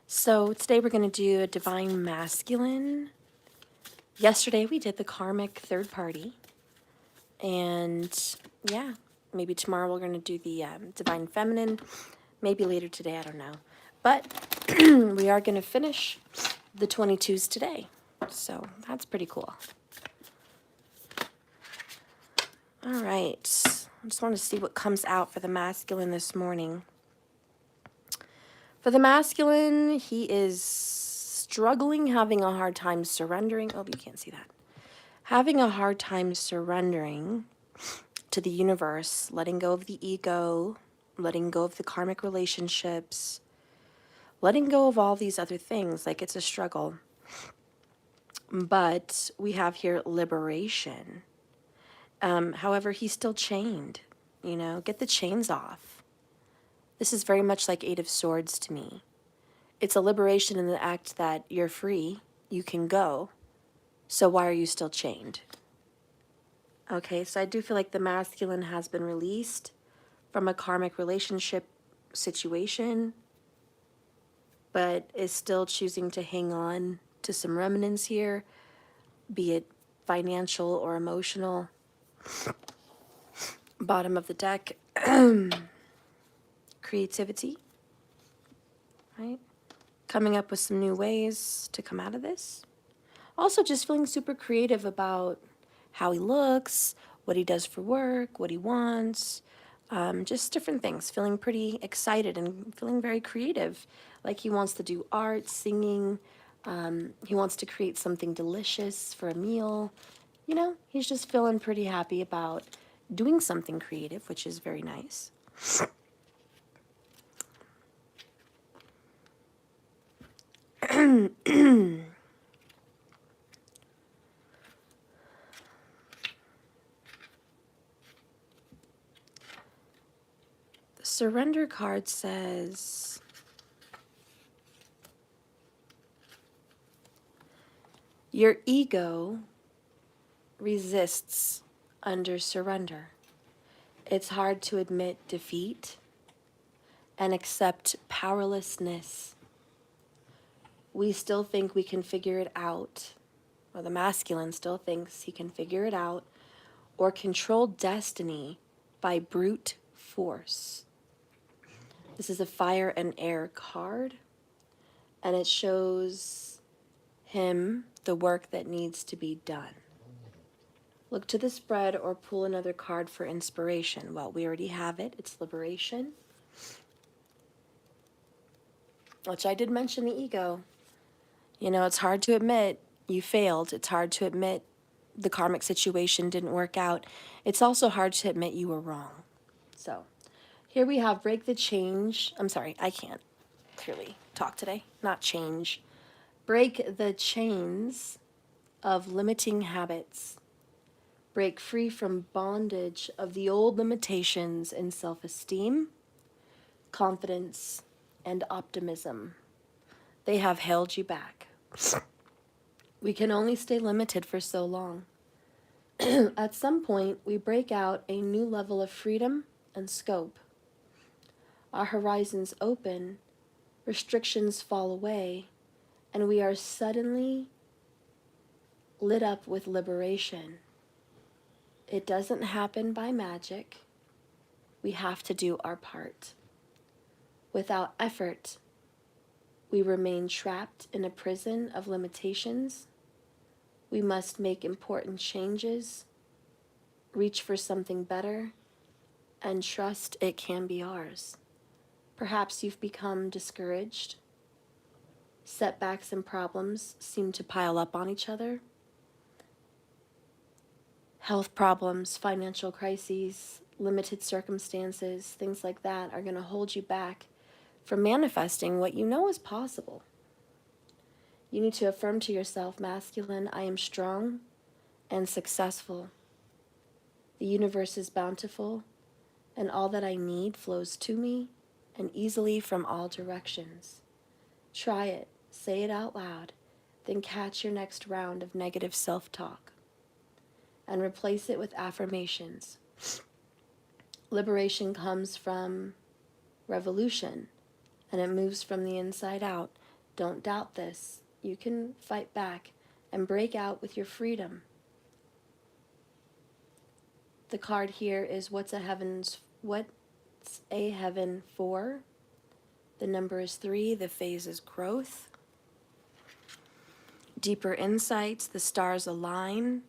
So today we're going to do a divine masculine. Yesterday we did the karmic third party. And yeah, maybe tomorrow we're going to do the divine feminine. Maybe later today, I don't know. But we are going to finish the 22s today. So that's pretty cool. All right. I just want to see what comes out for the masculine this morning. For the masculine, he is struggling, having a hard time surrendering. Oh, you can't see that. Having a hard time surrendering to the universe, letting go of the ego, letting go of the karmic relationships, letting go of all these other things. Like, it's a struggle. But we have here liberation. However, he's still chained. You know, get the chains off. This is very much like Eight of Swords to me. It's a liberation in the act that you're free, you can go, so why are you still chained? Okay, so I do feel like the masculine has been released from a karmic relationship situation, but is still choosing to hang on to some remnants here, be it financial or emotional. Bottom of the deck, creativity, right? Coming up with some new ways to come out of this. Also just feeling super creative about how he looks, what he does for work, what he wants, just different things. Feeling pretty excited and feeling very creative. Like he wants to do art, singing. He wants to create something delicious for a meal. You know, he's just feeling pretty happy about doing something creative, which is very nice. The surrender card says, your ego resists under surrender. It's hard to admit defeat and accept powerlessness. We still think we can figure it out, or the masculine still thinks he can figure it out, or control destiny by brute force. This is a fire and air card, and it shows him the work that needs to be done. Look to the spread or pull another card for inspiration. Well, we already have it. It's liberation, which I did mention the ego. You know, it's hard to admit you failed. It's hard to admit the karmic situation didn't work out. It's also hard to admit you were wrong. So here we have break the change. I'm sorry, I can't clearly talk today. Not change. Break the chains of limiting habits. Break free from bondage of the old limitations in self-esteem, confidence, and optimism. They have held you back. We can only stay limited for so long. At some point, we break out a new level of freedom and scope. Our horizons open, restrictions fall away, and we are suddenly lit up with liberation. It doesn't happen by magic. We have to do our part. Without effort, we remain trapped in a prison of limitations. We must make important changes, reach for something better, and trust it can be ours. Perhaps you've become discouraged. Setbacks and problems seem to pile up on each other. Health problems, financial crises, limited circumstances, things like that are going to hold you back from manifesting what you know is possible. You need to affirm to yourself, masculine, I am strong and successful. The universe is bountiful, and all that I need flows to me and easily from all directions. Try it, say it out loud, then catch your next round of negative self-talk and replace it with affirmations. Liberation comes from revolution, and it moves from the inside out. Don't doubt this. You can fight back and break out with your freedom. The card here is what's a heaven for? The number is 3. The phase is growth. Deeper insights, the stars align,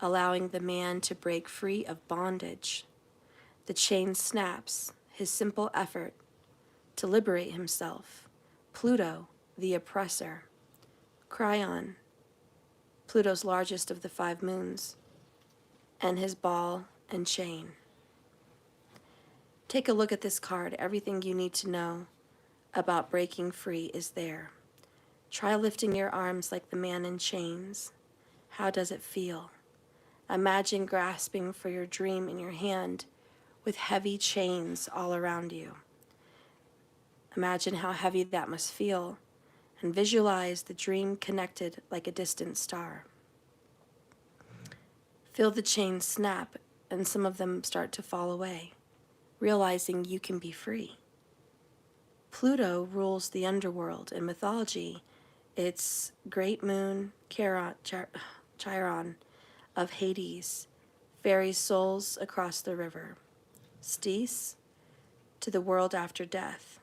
allowing the man to break free of bondage. The chain snaps, his simple effort to liberate himself. Pluto, the oppressor. Cryon, Pluto's largest of the 5 moons, and his ball and chain. Take a look at this card. Everything you need to know about breaking free is there. Try lifting your arms like the man in chains. How does it feel? Imagine grasping for your dream in your hand with heavy chains all around you. Imagine how heavy that must feel, and visualize the dream connected like a distant star. Feel the chains snap, and some of them start to fall away, realizing you can be free. Pluto rules the underworld. In mythology, it's great moon, Chiron of Hades, ferries souls across the river. Stis, to the world after death.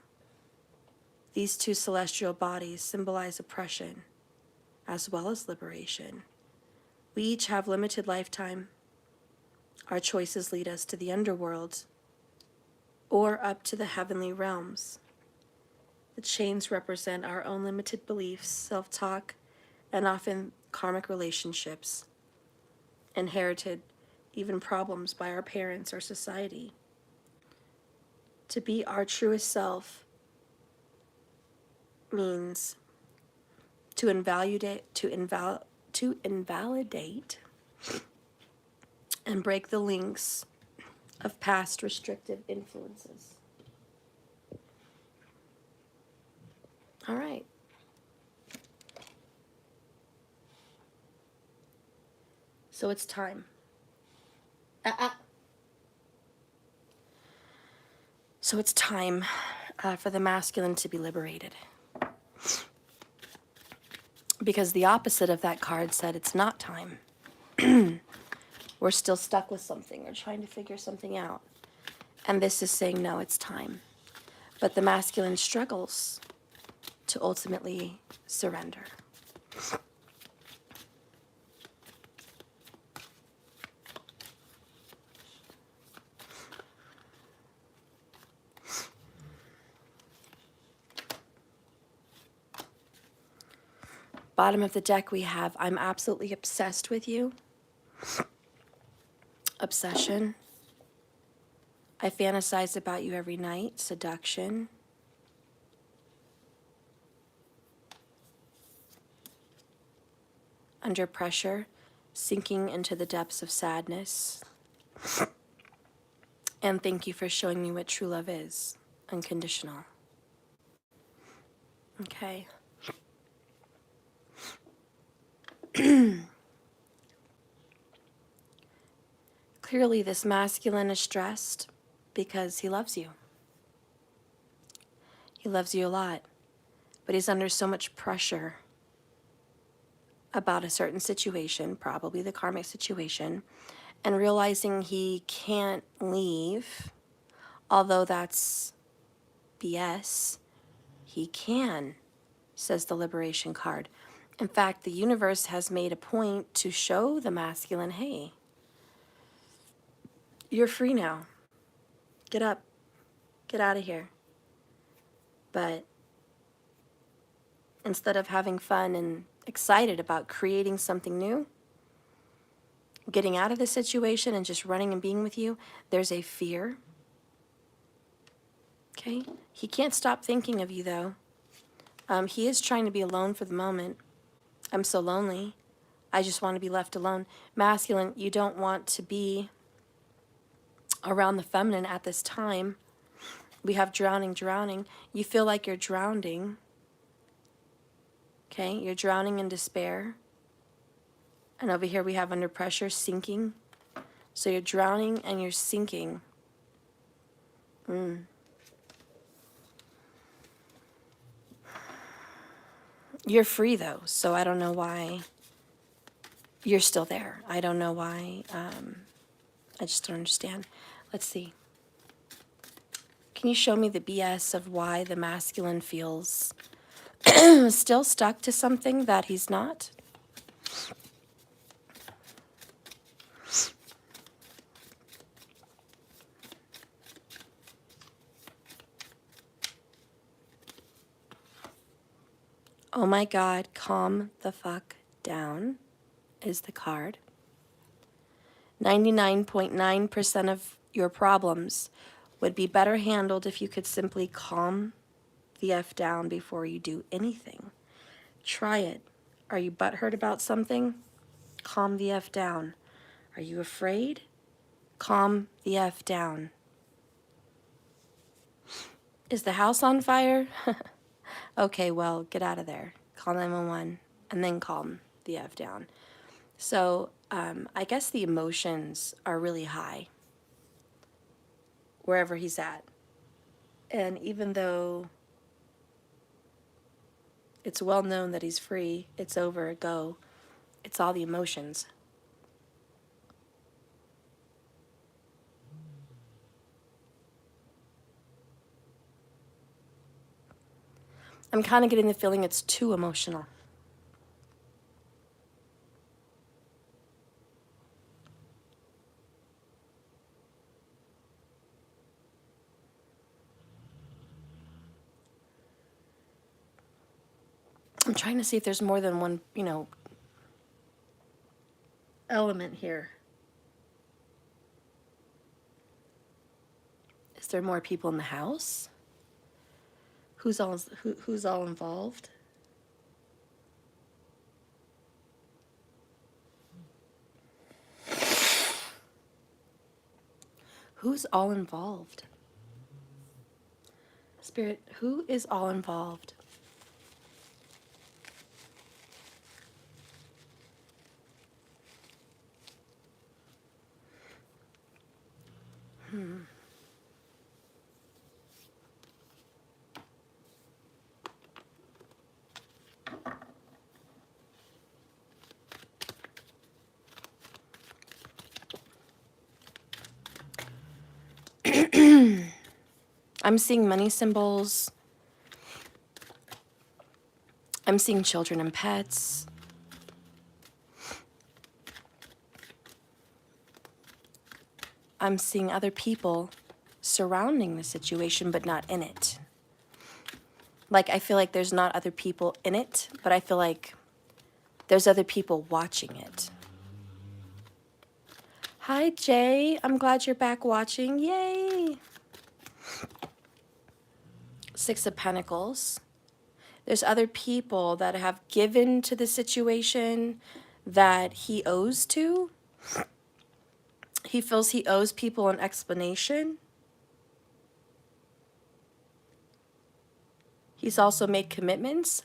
These 2 celestial bodies symbolize oppression as well as liberation. We each have limited lifetime. Our choices lead us to the underworld or up to the heavenly realms. The chains represent our own limited beliefs, self-talk, and often karmic relationships, inherited, even problems by our parents or society. To be our truest self means to invalidate and break the links of past restrictive influences. All right. So it's time. So it's time for the masculine to be liberated. Because the opposite of that card said it's not time. We're still stuck with something or trying to figure something out. And this is saying, no, it's time. But the masculine struggles to ultimately surrender. Bottom of the deck we have, I'm absolutely obsessed with you. Obsession. I fantasize about you every night. Seduction. Under pressure, sinking into the depths of sadness. And thank you for showing me what true love is. Unconditional. Okay. Clearly, this masculine is stressed because he loves you. He loves you a lot, but he's under so much pressure about a certain situation, probably the karmic situation, and realizing he can't leave, although that's BS, he can, says the Liberation card. In fact, the universe has made a point to show the masculine, hey, you're free now. Get up. Get out of here. But instead of having fun and excited about creating something new, getting out of the situation and just running and being with you, there's a fear. Okay? He can't stop thinking of you, though. He is trying to be alone for the moment. I'm so lonely. I just want to be left alone. Masculine, you don't want to be around the feminine at this time. We have drowning. You feel like you're drowning. Okay? You're drowning in despair. And over here we have under pressure, sinking. So you're drowning and you're sinking. You're free though, so I don't know why you're still there. I don't know why. I just don't understand. Let's see. Can you show me the BS of why the masculine feels still stuck to something that he's not? Oh my God, calm the fuck down is the card. 99.9% of your problems would be better handled if you could simply calm the F down before you do anything. Try it. Are you butthurt about something? Calm the F down. Are you afraid? Calm the F down. Is the house on fire? Okay, well, get out of there. Call 911 and then calm the F down. So I guess the emotions are really high wherever he's at. And even though it's well known that he's free, it's over, go, it's all the emotions. I'm kind of getting the feeling it's too emotional. I'm trying to see if there's more than one, element here. Is there more people in the house? Who's all involved? Who's all involved? Spirit, who is all involved? I'm seeing money symbols. I'm seeing children and pets. I'm seeing other people surrounding the situation, but not in it. Like, I feel like there's not other people in it, but I feel like there's other people watching it. Hi, Jay. I'm glad you're back watching. Yay! Six of Pentacles. There's other people that have given to the situation that he owes to. He feels he owes people an explanation. He's also made commitments.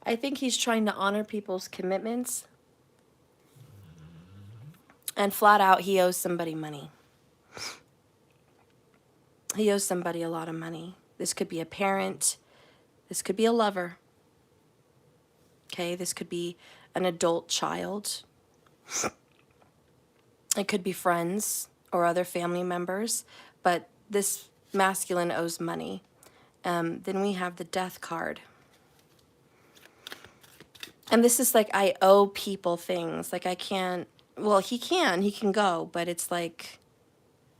I think he's trying to honor people's commitments. And flat out, he owes somebody money. He owes somebody a lot of money. This could be a parent. This could be a lover. Okay, this could be an adult child. It could be friends or other family members. But this masculine owes money. Then we have the Death card. And this is like, I owe people things. Like, I can't, well, he can go, but it's like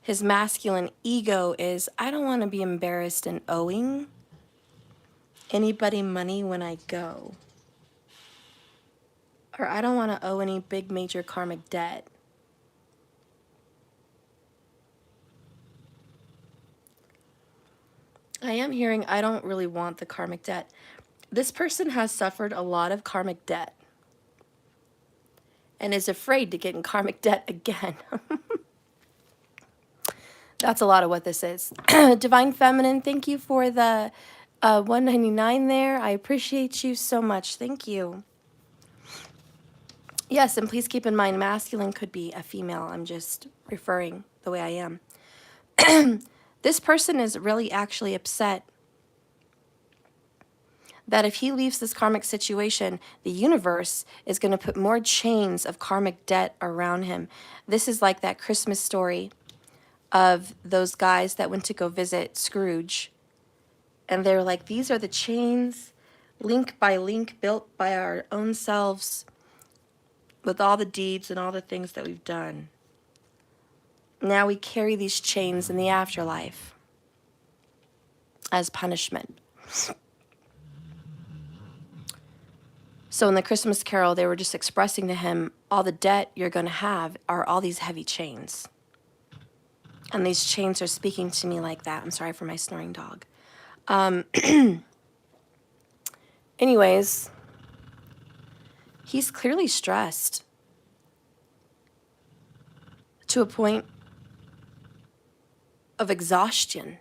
his masculine ego is, I don't want to be embarrassed in owing anybody money when I go. Or I don't want to owe any big major karmic debt. I am hearing, I don't really want the karmic debt. This person has suffered a lot of karmic debt and is afraid to get in karmic debt again. That's a lot of what this is. Divine Feminine, thank you for the $1.99 there. I appreciate you so much. Thank you. Yes, and please keep in mind, masculine could be a female. I'm just referring the way I am. This person is really actually upset that if he leaves this karmic situation, the universe is going to put more chains of karmic debt around him. This is like that Christmas story of those guys that went to go visit Scrooge. And they're like, these are the chains, link by link, built by our own selves with all the deeds and all the things that we've done. Now we carry these chains in the afterlife as punishment. So in the Christmas Carol, they were just expressing to him, all the debt you're going to have are all these heavy chains. And these chains are speaking to me like that. I'm sorry for my snoring dog. Anyways, he's clearly stressed to a point of exhaustion.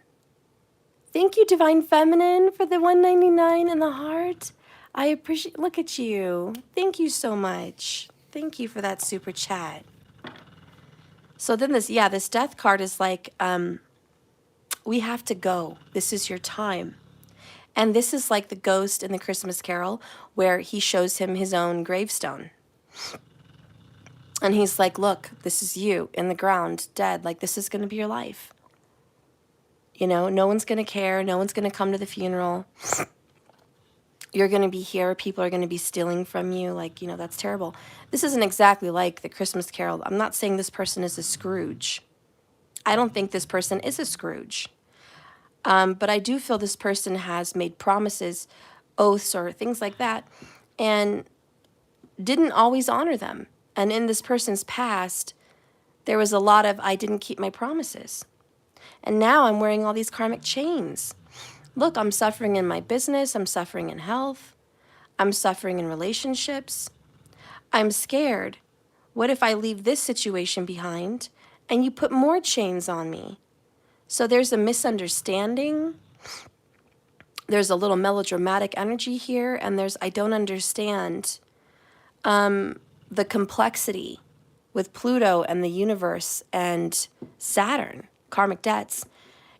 Thank you, Divine Feminine, for the $1.99 in the heart. I appreciate, look at you. Thank you so much. Thank you for that super chat. So then this death card is like, we have to go. This is your time. And this is like the ghost in the Christmas Carol where he shows him his own gravestone. And he's like, look, this is you in the ground, dead. Like, this is going to be your life. You know, no one's going to care. No one's going to come to the funeral. You're going to be here. People are going to be stealing from you. Like, you know, that's terrible. This isn't exactly like the Christmas Carol. I'm not saying this person is a Scrooge. I don't think this person is a Scrooge. But I do feel this person has made promises, oaths, or things like that, and didn't always honor them. And in this person's past, there was a lot of, I didn't keep my promises. And now I'm wearing all these karmic chains. Look, I'm suffering in my business. I'm suffering in health. I'm suffering in relationships. I'm scared. What if I leave this situation behind and you put more chains on me? So there's a misunderstanding. There's a little melodramatic energy here. And there's, I don't understand the complexity with Pluto and the universe and Saturn, karmic debts.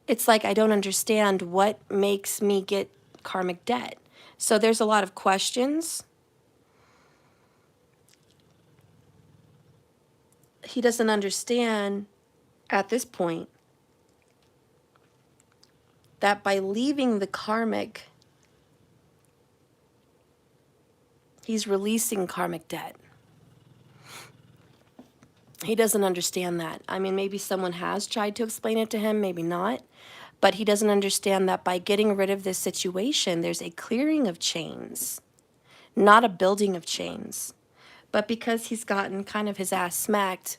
It's like, I don't understand what makes me get karmic debt. So there's a lot of questions. He doesn't understand at this point that by leaving the karmic, he's releasing karmic debt. He doesn't understand that. I mean, maybe someone has tried to explain it to him, maybe not. But he doesn't understand that by getting rid of this situation, there's a clearing of chains, not a building of chains. But because he's gotten kind of his ass smacked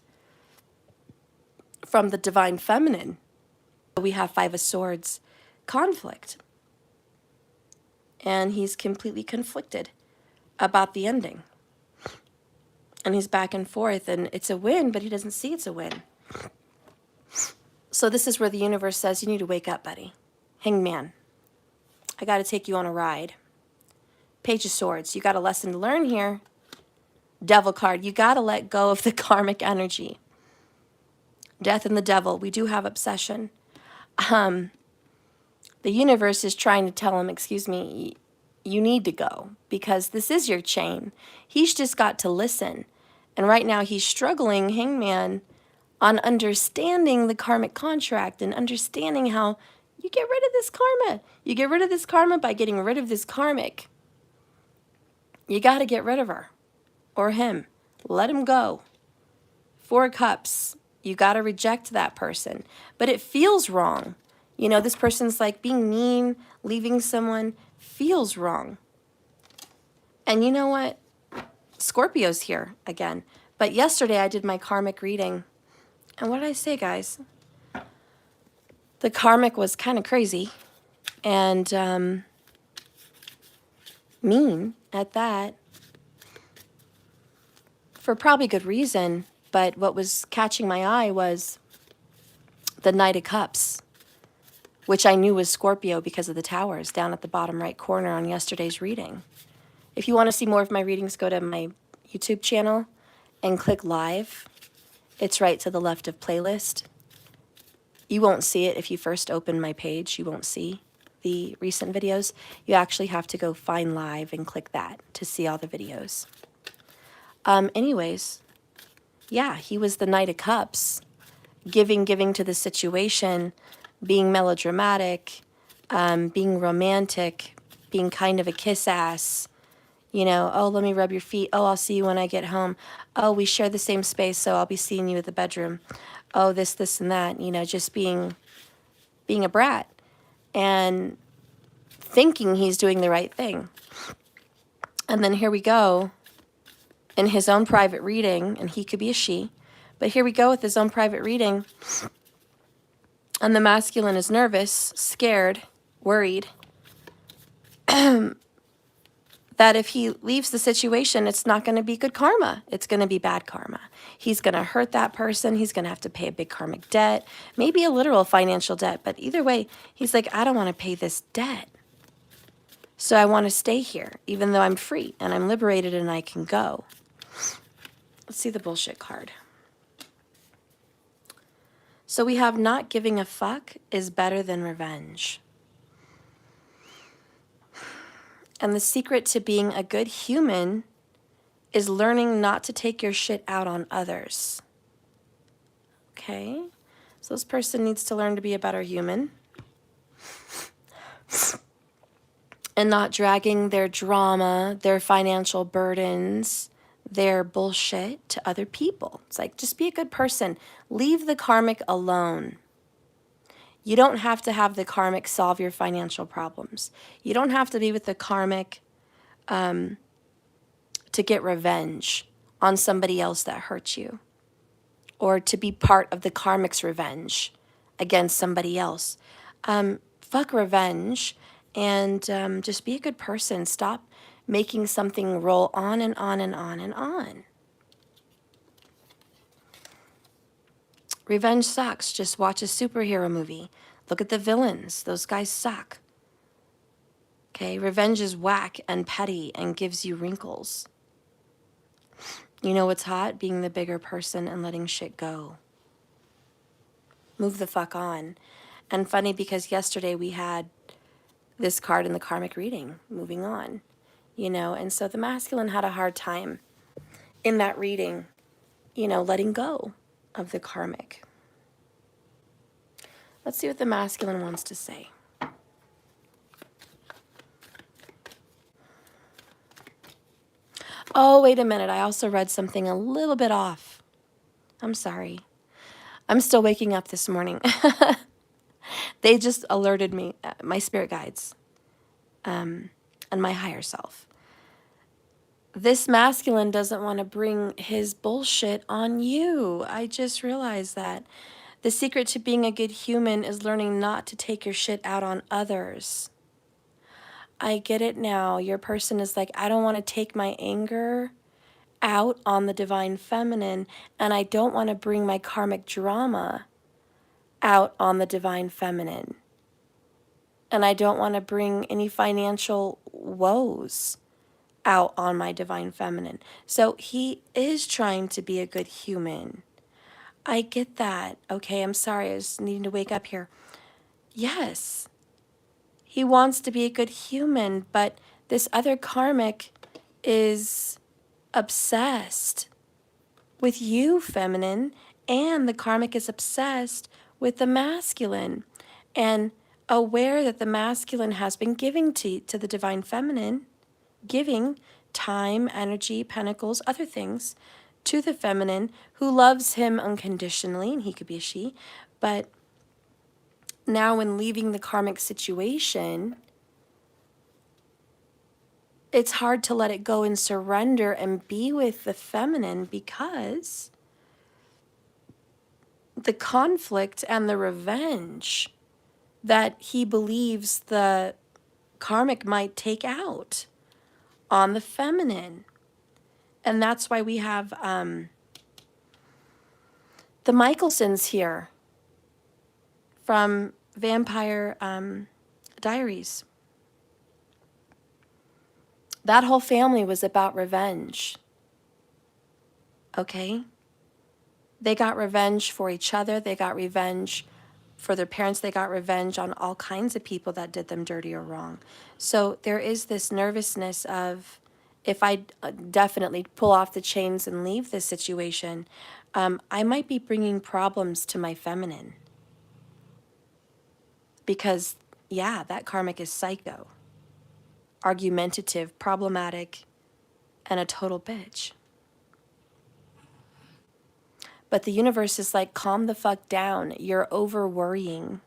from the Divine Feminine, we have Five of Swords conflict. And he's completely conflicted about the ending. And he's back and forth, and it's a win, but he doesn't see it's a win. So this is where the universe says, you need to wake up, buddy. Hangman, I got to take you on a ride. Page of Swords, you got a lesson to learn here. Devil card, you got to let go of the karmic energy. Death and the devil, we do have obsession. The universe is trying to tell him, excuse me, you need to go because this is your chain. He's just got to listen. And right now he's struggling, Hangman, on understanding the karmic contract and understanding how you get rid of this karma. You get rid of this karma by getting rid of this karmic. You got to get rid of her or him. Let him go. Four of Cups. You got to reject that person. But it feels wrong. You know, this person's like being mean, leaving someone feels wrong. And you know what? Scorpio's here again. But yesterday I did my karmic reading. And what did I say, guys? The karmic was kind of crazy and mean at that. For probably good reason. But what was catching my eye was the Knight of Cups, which I knew was Scorpio because of the towers down at the bottom right corner on yesterday's reading. If you want to see more of my readings, go to my YouTube channel. and click live, it's right to the left of playlist. You won't see it if you first open my page. You won't see the recent videos. You actually have to go find live and click that to see all the videos. Anyways, yeah, he was the Knight of Cups, giving to the situation, being melodramatic, being romantic, being kind of a kiss ass. You know, oh, let me rub your feet. Oh, I'll see you when I get home. Oh, we share the same space, so I'll be seeing you at the bedroom. Oh, this, and that. You know, just being a brat and thinking he's doing the right thing. And then here we go in his own private reading, and he could be a she, but here we go with his own private reading, and the masculine is nervous, scared, worried, that if he leaves the situation, it's not going to be good karma. It's going to be bad karma. He's going to hurt that person. He's going to have to pay a big karmic debt, maybe a literal financial debt. But either way, he's like, I don't want to pay this debt. So I want to stay here, even though I'm free and I'm liberated and I can go. Let's see the bullshit card. So we have not giving a fuck is better than revenge. And the secret to being a good human is learning not to take your shit out on others. Okay? So this person needs to learn to be a better human and not dragging their drama, their financial burdens, their bullshit to other people. It's like, just be a good person. Leave the karmic alone. You don't have to have the karmic solve your financial problems. You don't have to be with the karmic to get revenge on somebody else that hurt you, or to be part of the karmic's revenge against somebody else. Fuck revenge and just be a good person. Stop making something roll on and on and on and on. Revenge sucks. Just watch a superhero movie. Look at the villains. Those guys suck. Okay, revenge is whack and petty and gives you wrinkles. You know what's hot? Being the bigger person and letting shit go. Move the fuck on. And funny because yesterday we had this card in the karmic reading, moving on. You know, and so the masculine had a hard time in that reading, you know, letting go of the karmic. Let's see what the masculine wants to say. Oh, wait a minute. I also read something a little bit off. I'm sorry. I'm still waking up this morning. They just alerted me, my spirit guides, and my higher self. This masculine doesn't want to bring his bullshit on you. I just realized that. The secret to being a good human is learning not to take your shit out on others. I get it now. Your person is like, I don't want to take my anger out on the divine feminine, and I don't want to bring my karmic drama out on the divine feminine. And I don't want to bring any financial woes out on my divine feminine. So he is trying to be a good human. I get that. Okay, I'm sorry. I was needing to wake up here. Yes, he wants to be a good human, but this other karmic is obsessed with you, feminine, and the karmic is obsessed with the masculine, and aware that the masculine has been giving to the divine feminine, giving time, energy, pentacles, other things to the feminine, who loves him unconditionally, and he could be a she, but now when leaving the karmic situation, it's hard to let it go and surrender and be with the feminine, because the conflict and the revenge that he believes the karmic might take out on the feminine. And that's why we have the Michelsons here from Vampire Diaries. That whole family was about revenge. okay? They got revenge for each other. They got revenge for their parents. They got revenge on all kinds of people that did them dirty or wrong. So there is this nervousness of, if I definitely pull off the chains and leave this situation, I might be bringing problems to my feminine. Because, yeah, that karmic is psycho, argumentative, problematic, and a total bitch. But the universe is like, calm the fuck down. You're over worrying.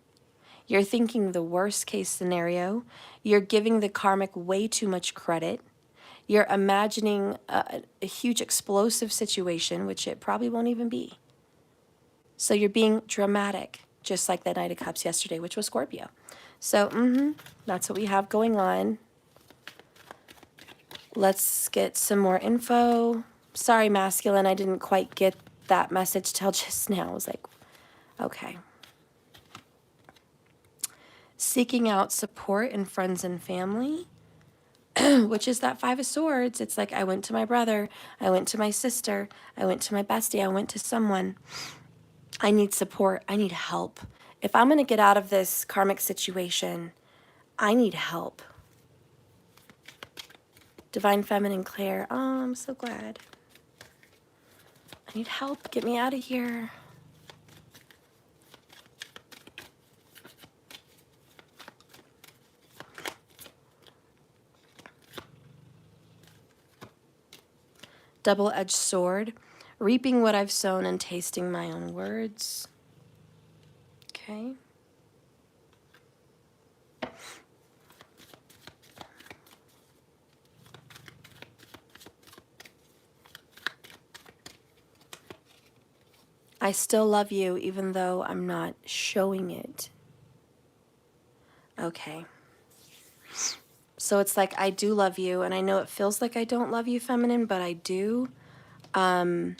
You're thinking the worst case scenario. You're giving the karmic way too much credit. You're imagining a huge explosive situation, which it probably won't even be. So you're being dramatic, just like the Knight of Cups yesterday, which was Scorpio. So, that's what we have going on. Let's get some more info. Sorry, masculine, I didn't quite get that message till just now. I was like, okay. Seeking out support in friends and family, which is that Five of Swords. It's like, I went to my brother, I went to my sister, I went to my bestie, I went to someone. I need support, I need help. If I'm gonna get out of this karmic situation, I need help. Divine Feminine Claire, oh, I'm so glad. I need help, get me out of here. Double-edged sword, reaping what I've sown and tasting my own words. Okay. I still love you even though I'm not showing it. Okay. So it's like, I do love you, and I know it feels like I don't love you, feminine, but I do. I'm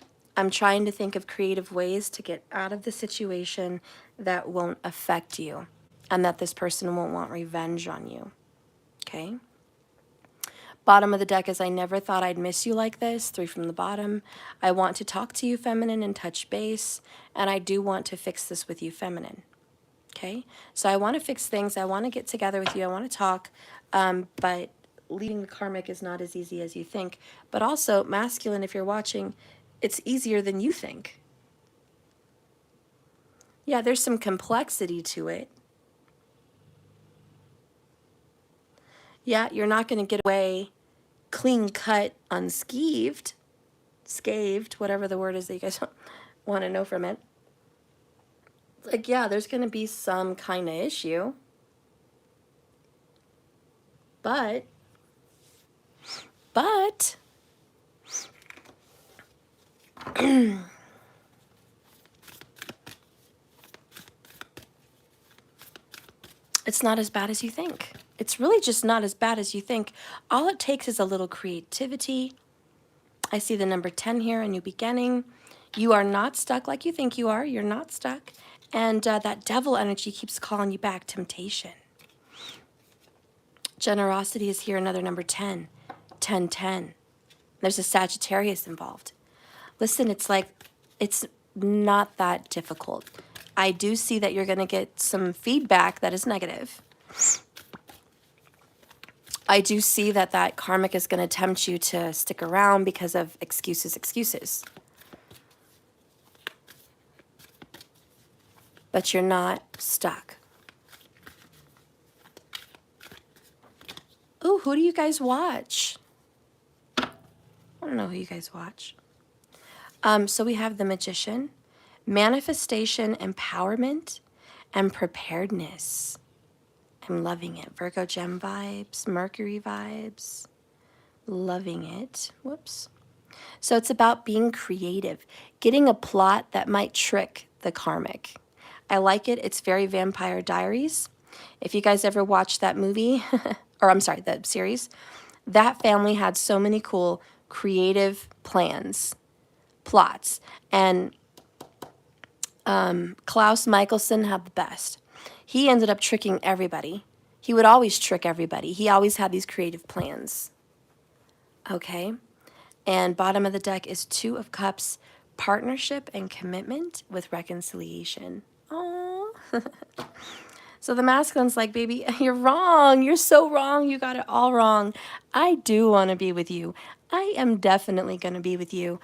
trying to think of creative ways to get out of the situation that won't affect you, and that this person won't want revenge on you. Okay? Bottom of the deck is, I never thought I'd miss you like this. 3 from the bottom. I want to talk to you, feminine, and touch base, and I do want to fix this with you, feminine. Okay? So I want to fix things. I want to get together with you. I want to talk, but leaving the karmic is not as easy as you think. But also, masculine, if you're watching, it's easier than you think. Yeah, there's some complexity to it. Yeah, you're not going to get away clean cut, unscathed, scathed, whatever the word is that you guys want to know from it. Like, yeah, there's going to be some kind of issue. But it's not as bad as you think. It's really just not as bad as you think. All it takes is a little creativity. I see the number 10 here, a new beginning. You are not stuck like you think you are. You're not stuck. And that devil energy keeps calling you back. Temptation. Generosity is here, another number 10. 10, 10. There's a Sagittarius involved. Listen, it's like, it's not that difficult. I do see that you're going to get some feedback that is negative. I do see that that karmic is going to tempt you to stick around because of excuses. But you're not stuck. Ooh, who do you guys watch? I don't know who you guys watch. So we have the Magician, manifestation, empowerment, and preparedness. I'm loving it. Virgo gem vibes, Mercury vibes. Loving it. Whoops. So it's about being creative, getting a plot that might trick the karmic. I like it. It's very Vampire Diaries. If you guys ever watched that movie, or I'm sorry, that series, that family had so many cool creative plans, plots, and Klaus Michelson had the best. He ended up tricking everybody. He would always trick everybody. He always had these creative plans. Okay? And bottom of the deck is Two of Cups, partnership and commitment with reconciliation. Oh. So the masculine's like, baby, you're wrong. You're so wrong. You got it all wrong. I do want to be with you. I am definitely going to be with you.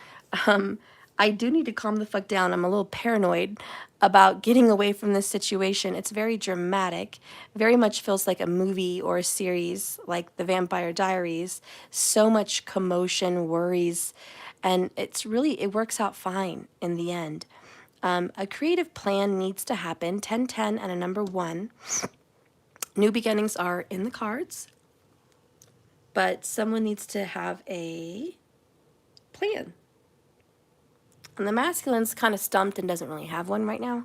I do need to calm the fuck down. I'm a little paranoid about getting away from this situation. It's very dramatic, very much feels like a movie or a series like The Vampire Diaries. So much commotion, worries, and it works out fine in the end. A creative plan needs to happen. 10-10 and a number 1. New beginnings are in the cards, but someone needs to have a plan. And the masculine's kind of stumped and doesn't really have one right now.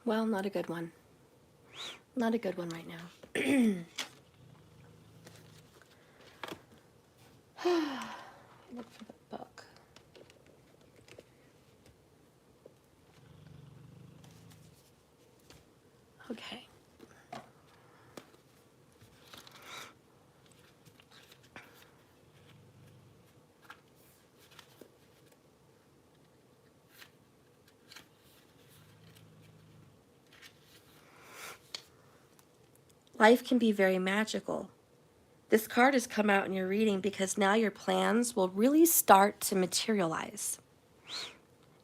Well, not a good one. Not a good one right now. Look for the book. Okay. Life can be very magical. This card has come out in your reading because now your plans will really start to materialize.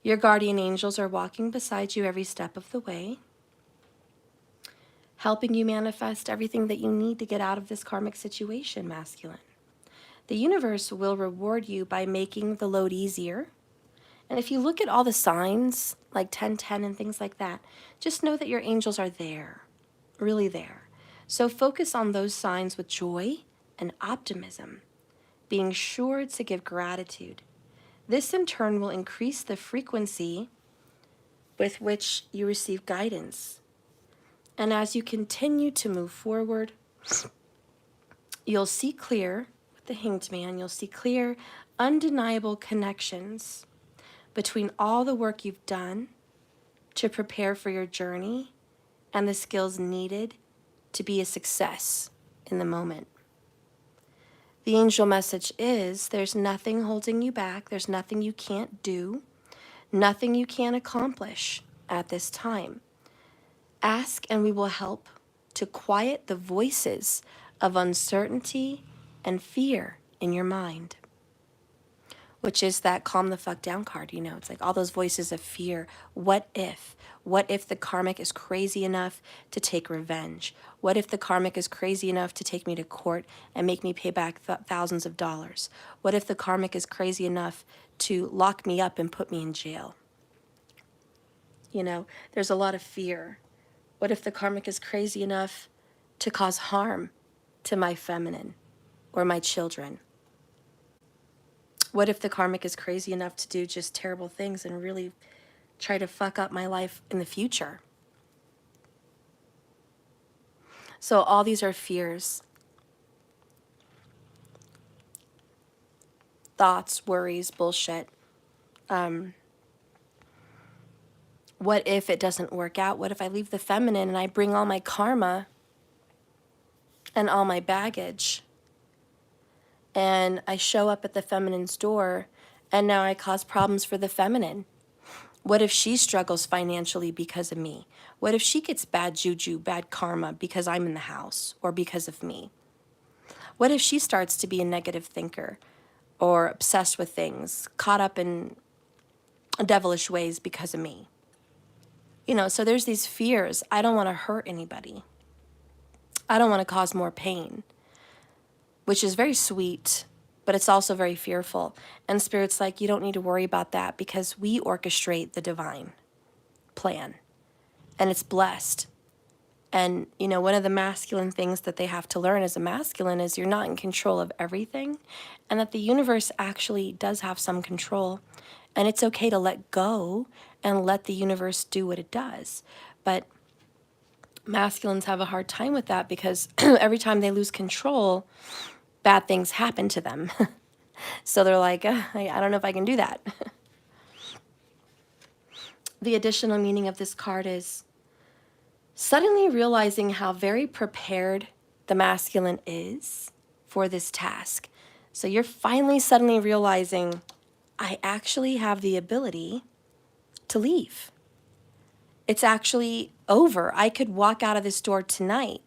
Your guardian angels are walking beside you every step of the way, helping you manifest everything that you need to get out of this karmic situation, masculine. The universe will reward you by making the load easier. And if you look at all the signs, like 10-10 and things like that, just know that your angels are there, really there. So focus on those signs with joy and optimism, being sure to give gratitude. This in turn will increase the frequency with which you receive guidance. And as you continue to move forward, you'll see clear, with the Hanged Man, you'll see clear, undeniable connections between all the work you've done to prepare for your journey and the skills needed to be a success in the moment. The angel message is there's nothing holding you back. There's nothing you can't do, nothing you can't accomplish at this time. Ask and we will help to quiet the voices of uncertainty and fear in your mind, which is that calm the fuck down card. You know, it's like all those voices of fear. What if? What if the karmic is crazy enough to take revenge? What if the karmic is crazy enough to take me to court and make me pay back thousands of dollars? What if the karmic is crazy enough to lock me up and put me in jail? You know, there's a lot of fear. What if the karmic is crazy enough to cause harm to my feminine or my children? What if the karmic is crazy enough to do just terrible things and really try to fuck up my life in the future? So all these are fears, thoughts, worries, bullshit. What if it doesn't work out? What if I leave the feminine and I bring all my karma and all my baggage and I show up at the feminine's door and now I cause problems for the feminine? What if she struggles financially because of me? What if she gets bad juju, bad karma because I'm in the house or because of me? What if she starts to be a negative thinker or obsessed with things, caught up in devilish ways because of me? You know, so there's these fears. I don't want to hurt anybody. I don't want to cause more pain, which is very sweet, but it's also very fearful. And Spirit's like, you don't need to worry about that because we orchestrate the divine plan and it's blessed. And, you know, one of the masculine things that they have to learn as a masculine is you're not in control of everything and that the universe actually does have some control. And it's okay to let go and let the universe do what it does. But masculines have a hard time with that because every time they lose control, bad things happen to them. So they're like, I don't know if I can do that. The additional meaning of this card is Suddenly realizing how very prepared the masculine is for this task. So you're finally suddenly realizing, I actually have the ability to leave. It's actually over. I could walk out of this door tonight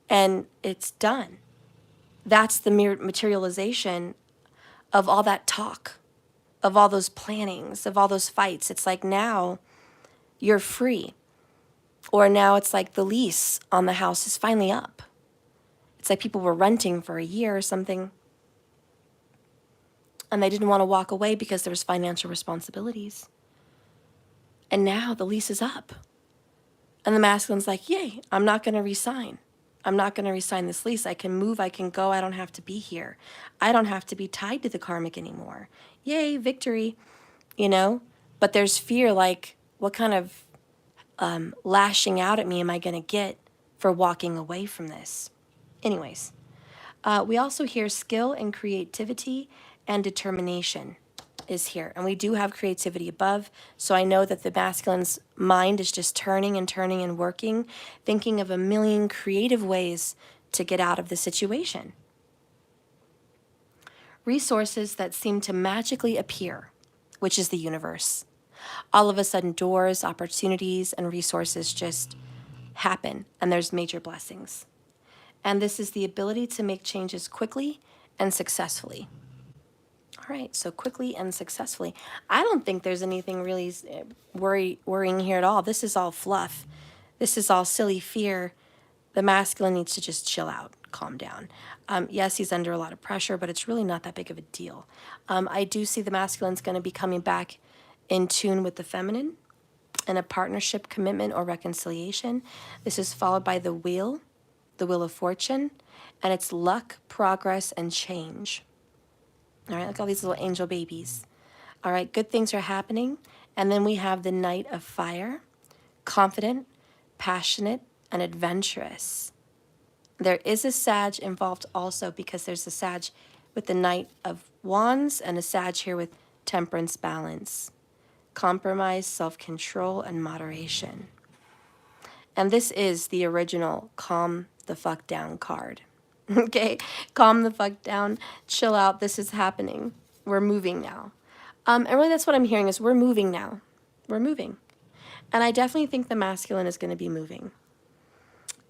and it's done. That's the mere materialization of all that talk, of all those plannings, of all those fights. It's like now you're free. Or now it's like the lease on the house is finally up. It's like people were renting for a year or something, and they didn't want to walk away because there was financial responsibilities. And now the lease is up. And the masculine's like, yay, I'm not going to resign. I'm not going to resign this lease. I can move, I can go, I don't have to be here. I don't have to be tied to the karmic anymore. Yay, victory, you know? But there's fear, like, what kind of lashing out at me am I going to get for walking away from this? Anyways, we also hear skill and creativity and determination is here. And we do have creativity above. So I know that the masculine's mind is just turning and turning and working, thinking of a million creative ways to get out of the situation. Resources that seem to magically appear, which is the universe. All of a sudden, doors, opportunities, and resources just happen, and there's major blessings. And this is the ability to make changes quickly and successfully. All right, so quickly and successfully. I don't think there's anything really worrying here at all. This is all fluff. This is all silly fear. The masculine needs to just chill out, calm down. Yes, he's under a lot of pressure, but it's really not that big of a deal. I do see the masculine's going to be coming back in tune with the feminine in a partnership, commitment, or reconciliation. This is followed by the wheel of fortune, and it's luck, progress, and change. All right, look at all these little angel babies. All right, good things are happening. And then we have the Knight of Fire, confident, passionate, and adventurous. There is a Sag involved also because there's a Sag with the Knight of Wands and a Sag here with temperance, balance, compromise, self-control, and moderation. And this is the original calm the fuck down card. Okay, calm the fuck down, chill out, this is happening. We're moving now. And really that's what I'm hearing is we're moving now. We're moving. And I definitely think the masculine is going to be moving.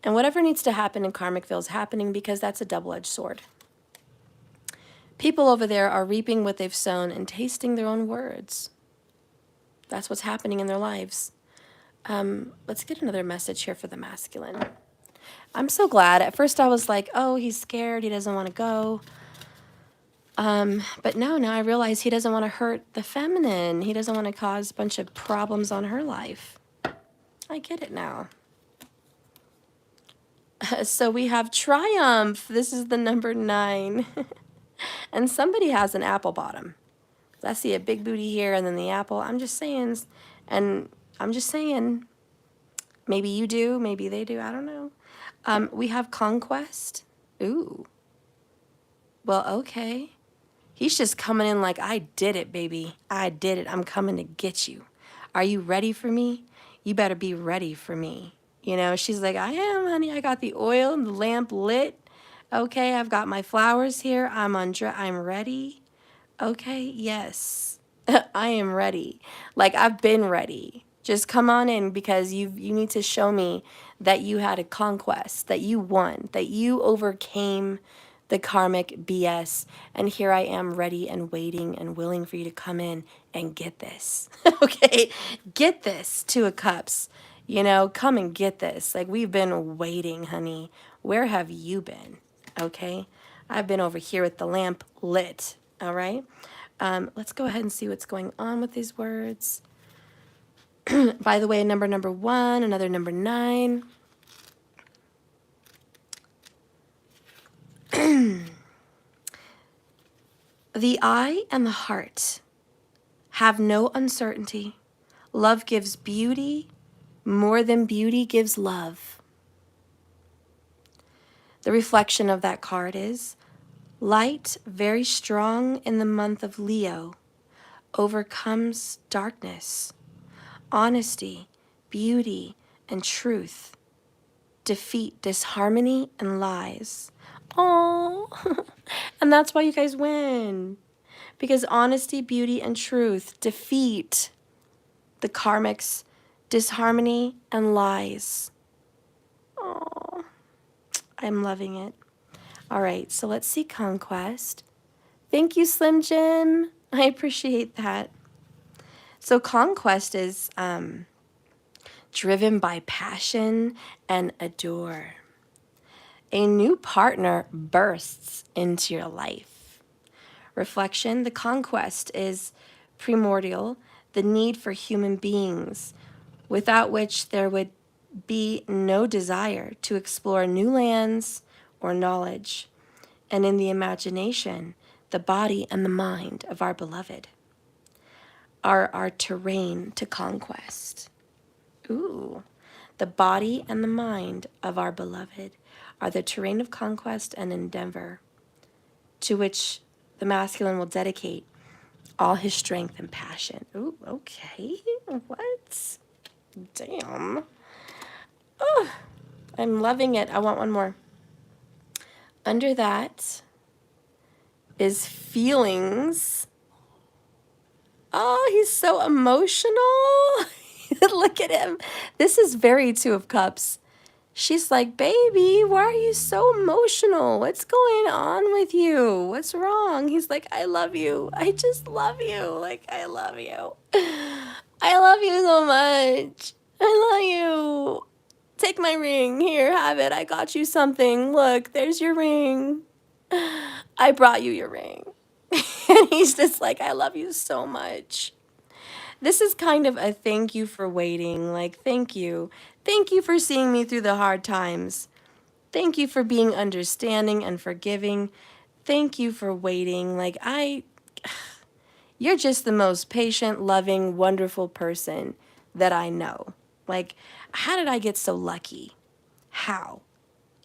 And whatever needs to happen in Karmicville is happening because that's a double-edged sword. People over there are reaping what they've sown and tasting their own words. That's what's happening in their lives. Let's get another message here for the masculine. I'm so glad. At first I was like, oh, he's scared. He doesn't want to go. But no, now I realize he doesn't want to hurt the feminine. He doesn't want to cause a bunch of problems on her life. I get it now. So we have triumph. This is the number 9. And somebody has an apple bottom. I see a big booty here and then the apple. I'm just saying. And I'm just saying. Maybe you do. Maybe they do. I don't know. We have conquest. Ooh. Well, okay. He's just coming in like, I did it, baby. I did it. I'm coming to get you. Are you ready for me? You better be ready for me. You know, she's like, I am, honey. I got the oil and the lamp lit. Okay, I've got my flowers here. I'm ready. Okay, yes. I am ready. Like, I've been ready. Just come on in because you need to show me that you had a conquest, that you won, that you overcame the karmic BS. And here I am ready and waiting and willing for you to come in and get this. Okay? Get this, 2 of Cups. You know, come and get this. Like, we've been waiting, honey. Where have you been? Okay? I've been over here with the lamp lit. All right? Let's go ahead and see what's going on with these words. By the way, number 1, another number 9. The eye and the heart have no uncertainty. Love gives beauty more than beauty gives love. The reflection of that card is light, very strong in the month of Leo, overcomes darkness. Honesty, beauty, and truth defeat disharmony and lies. Oh, and that's why you guys win. Because honesty, beauty, and truth defeat the karmic's disharmony and lies. Oh, I'm loving it. All right, so let's see Conquest. Thank you, Slim Jim. I appreciate that. So Conquest is driven by passion and adore. A new partner bursts into your life. Reflection, the conquest is primordial, the need for human beings, without which there would be no desire to explore new lands or knowledge, and in the imagination, the body and the mind of our beloved are our terrain to conquest. Ooh, the body and the mind of our beloved are the terrain of conquest and endeavor, to which the masculine will dedicate all his strength and passion. Ooh, okay. What? Damn. Oh, I'm loving it. I want one more. Under that is feelings. Oh, he's so emotional. Look at him. This is very Two of Cups. She's like, baby, why are you so emotional? What's going on with you? What's wrong? He's like, I love you. I just love you. Like, I love you. I love you so much. I love you. Take my ring. Here, have it. I got you something. Look, there's your ring. I brought you your ring. And he's just like, I love you so much. This is kind of a thank you for waiting. Like, thank you. Thank you for seeing me through the hard times. Thank you for being understanding and forgiving. Thank you for waiting. Like, you're just the most patient, loving, wonderful person that I know. Like, how did I get so lucky? How?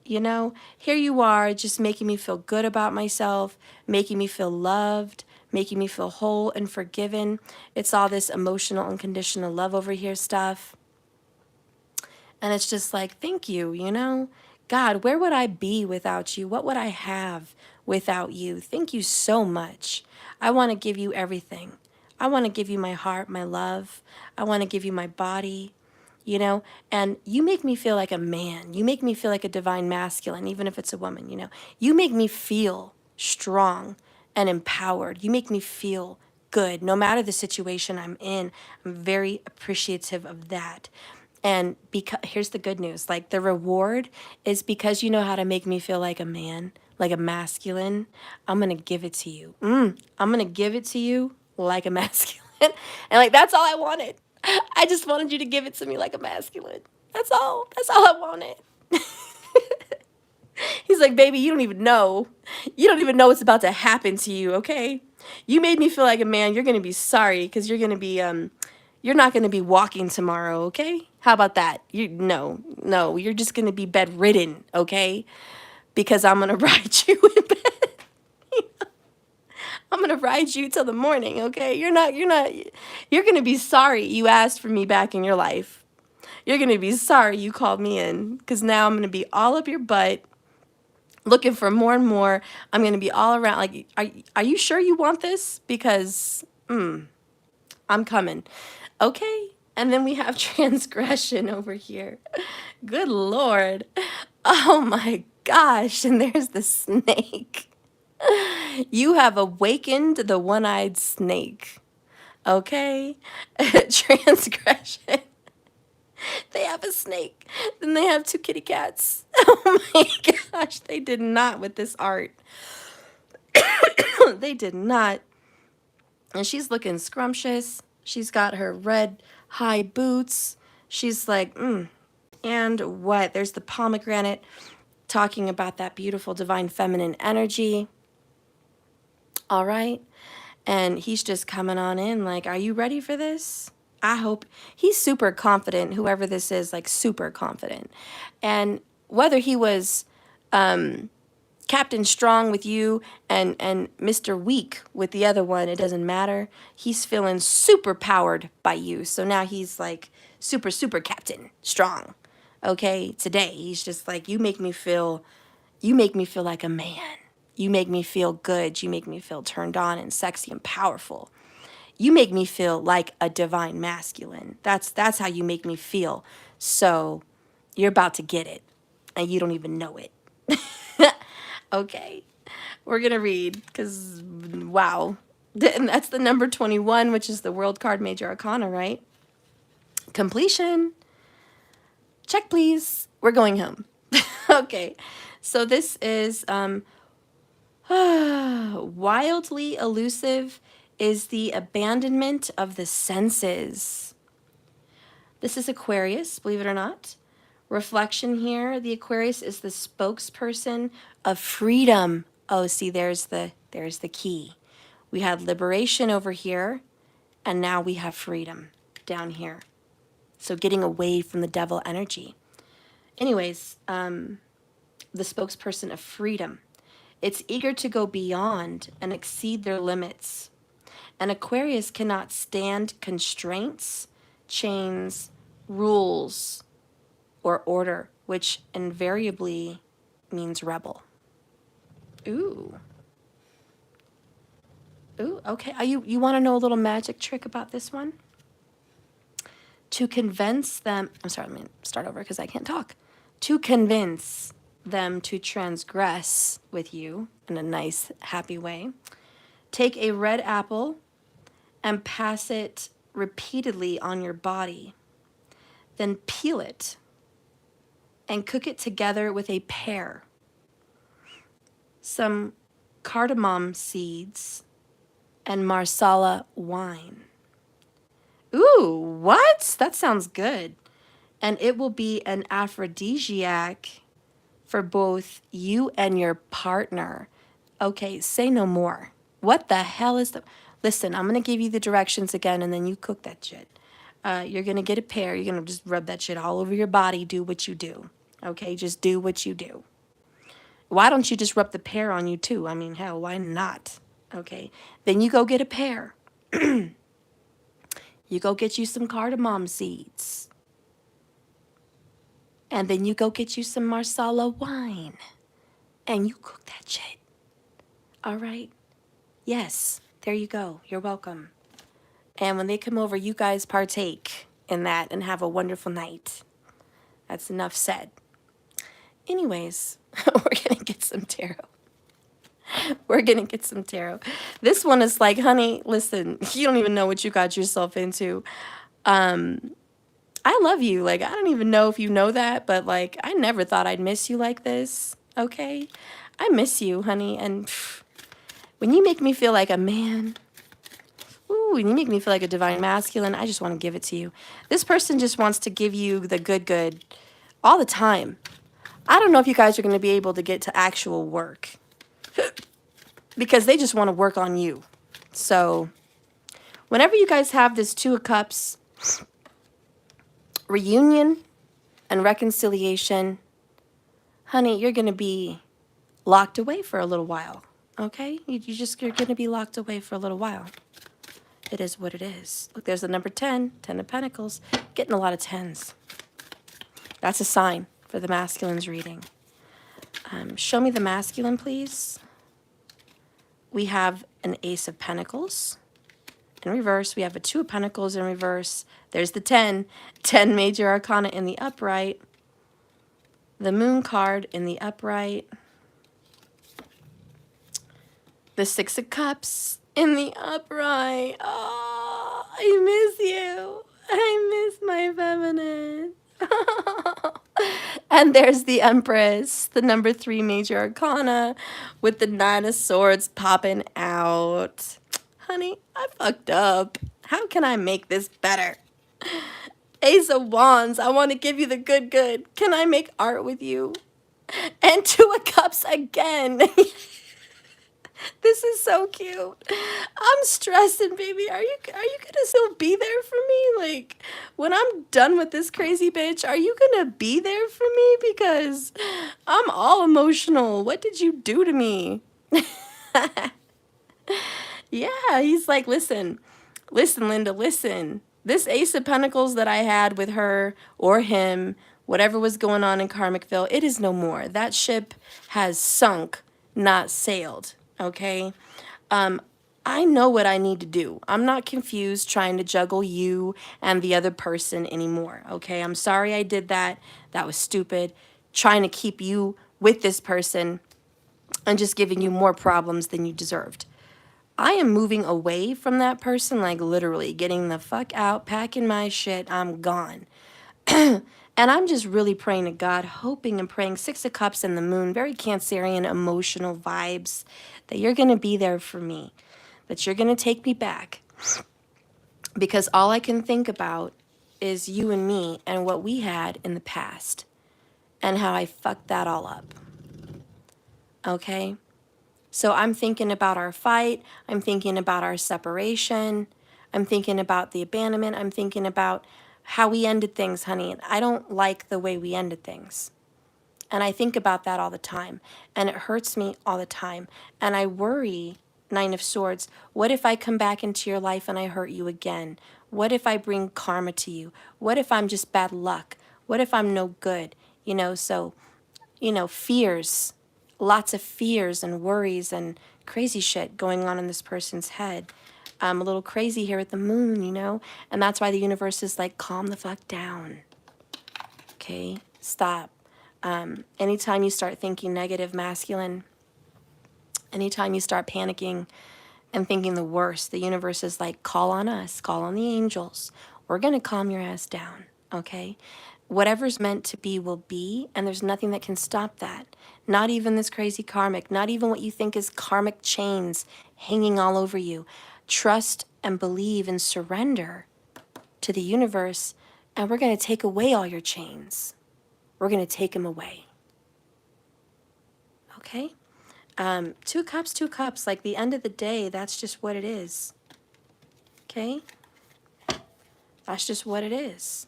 You know, here you are just making me feel good about myself, making me feel loved, making me feel whole and forgiven. It's all this emotional unconditional love over here stuff. And it's just like, thank you, you know? God, where would I be without you? What would I have without you? Thank you so much. I want to give you everything. I want to give you my heart, my love. I want to give you my body, you know? And you make me feel like a man. You make me feel like a divine masculine, even if it's a woman, you know? You make me feel strong and empowered. You make me feel good. No matter the situation I'm in, I'm very appreciative of that. And because here's the good news, like the reward is because you know how to make me feel like a man, like a masculine. I'm going to give it to you. I'm going to give it to you like a masculine. And like, that's all I wanted. I just wanted you to give it to me like a masculine. That's all. That's all I wanted. He's like, baby, you don't even know. You don't even know what's about to happen to you, okay? You made me feel like a man. You're going to be sorry because you're going to be, you're not going to be walking tomorrow, okay? How about that? No, you're just going to be bedridden, okay? Because I'm going to ride you in bed. I'm going to ride you till the morning, okay? You're going to be sorry you asked for me back in your life. You're going to be sorry you called me in because now I'm going to be all up your butt looking for more and more. I'm going to be all around. Like, are you sure you want this? Because, I'm coming. Okay. And then we have transgression over here. Good Lord. Oh my gosh. And there's the snake. You have awakened the one-eyed snake. Okay. Transgression. They have a snake. Then they have 2 kitty cats. Oh my gosh. They did not with this art. They did not. And she's looking scrumptious. She's got her red high boots. She's like, And what? There's the pomegranate talking about that beautiful divine feminine energy. All right. And he's just coming on in like, are you ready for this? I hope. He's super confident, whoever this is, like super confident. And whether he was Captain Strong with you and Mr. Weak with the other one, it doesn't matter. He's feeling super powered by you. So now he's like super, super captain, strong. Okay, today he's just like, you make me feel like a man. You make me feel good. You make me feel turned on and sexy and powerful. You make me feel like a divine masculine. That's how you make me feel. So you're about to get it and you don't even know it. Okay, we're going to read because, wow. And that's the number 21, which is the World card Major Arcana, right? Completion. Check, please. We're going home. Okay, so this is wildly elusive is the abandonment of the senses. This is Aquarius, believe it or not. Reflection here, the Aquarius is the spokesperson of freedom. Oh, see, there's the key. We had liberation over here, and now we have freedom down here. So getting away from the devil energy. Anyways, the spokesperson of freedom. It's eager to go beyond and exceed their limits. An Aquarius cannot stand constraints, chains, rules, or order, which invariably means rebel. Ooh. Ooh, okay. You want to know a little magic trick about this one? To convince them, I'm sorry, let me start over because I can't talk. To convince them to transgress with you in a nice, happy way, take a red apple and pass it repeatedly on your body. Then peel it and cook it together with a pear, some cardamom seeds, and marsala wine. Ooh, what? That sounds good. And it will be an aphrodisiac for both you and your partner. Okay, say no more. What the hell is the... Listen, I'm going to give you the directions again, and then you cook that shit. You're going to get a pear. You're going to just rub that shit all over your body. Do what you do. Okay, just do what you do. Why don't you just rub the pear on you, too? I mean, hell, why not? Okay, then you go get a pear. You go get you some cardamom seeds. And then you go get you some marsala wine. And you cook that shit. All right? Yes, there you go. You're welcome. And when they come over, you guys partake in that and have a wonderful night. That's enough said. Anyways, we're going to get some tarot. We're going to get some tarot. This one is like, honey, listen, you don't even know what you got yourself into. I love you. Like, I don't even know if you know that, but like, I never thought I'd miss you like this. Okay? I miss you, honey. And when you make me feel like a man, ooh, when you make me feel like a divine masculine, I just want to give it to you. This person just wants to give you the good all the time. I don't know if you guys are going to be able to get to actual work because they just want to work on you. So whenever you guys have this Two of Cups reunion and reconciliation, honey, you're going to be locked away for a little while. Okay? You're going to be locked away for a little while. It is what it is. Look, there's the number 10, 10 of Pentacles. Getting a lot of 10s. That's a sign for the masculines reading. Show me the masculine, please. We have an Ace of Pentacles in reverse. We have a Two of Pentacles in reverse. There's the 10. 10 Major Arcana in the upright. The Moon card in the upright. The Six of Cups in the upright. Oh, I miss you. I miss my feminine. And there's the Empress, the number 3 Major Arcana with the 9 of Swords popping out. Honey, I fucked up. How can I make this better? Ace of Wands, I want to give you the good. Can I make art with you? And Two of Cups again. This is so cute. I'm stressing, baby. Are you gonna still be there for me? Like, when I'm done with this crazy bitch, are you gonna be there for me? Because I'm all emotional. What did you do to me? Yeah, he's like, listen, Linda, listen. This Ace of Pentacles that I had with her or him, whatever was going on in Karmicville, it is no more. That ship has sunk, not sailed, okay? I know what I need to do. I'm not confused trying to juggle you and the other person anymore, okay? I'm sorry I did that. That was stupid. Trying to keep you with this person and just giving you more problems than you deserved. I am moving away from that person, like literally getting the fuck out, packing my shit, I'm gone. And I'm just really praying to God, hoping and praying, Six of Cups and the moon, very Cancerian emotional vibes, that you're going to be there for me, that you're going to take me back. Because all I can think about is you and me and what we had in the past and how I fucked that all up. Okay? So I'm thinking about our fight. I'm thinking about our separation. I'm thinking about the abandonment. I'm thinking about how we ended things, honey. I don't like the way we ended things. And I think about that all the time. And it hurts me all the time. And I worry, Nine of Swords, what if I come back into your life and I hurt you again? What if I bring karma to you? What if I'm just bad luck? What if I'm no good? So fears, lots of fears and worries and crazy shit going on in this person's head. I'm a little crazy here at the moon, and that's why the universe is like, calm the fuck down. Okay, stop. Anytime you start thinking negative masculine, anytime you start panicking and thinking the worst, the universe is like, call on us, call on the angels. We're going to calm your ass down, okay? Whatever's meant to be will be, and there's nothing that can stop that. Not even this crazy karmic, not even what you think is karmic chains hanging all over you. Trust and believe and surrender to the universe, and we're going to take away all your chains. We're going to take them away. Okay? Two cups, like the end of the day, that's just what it is. Okay? That's just what it is.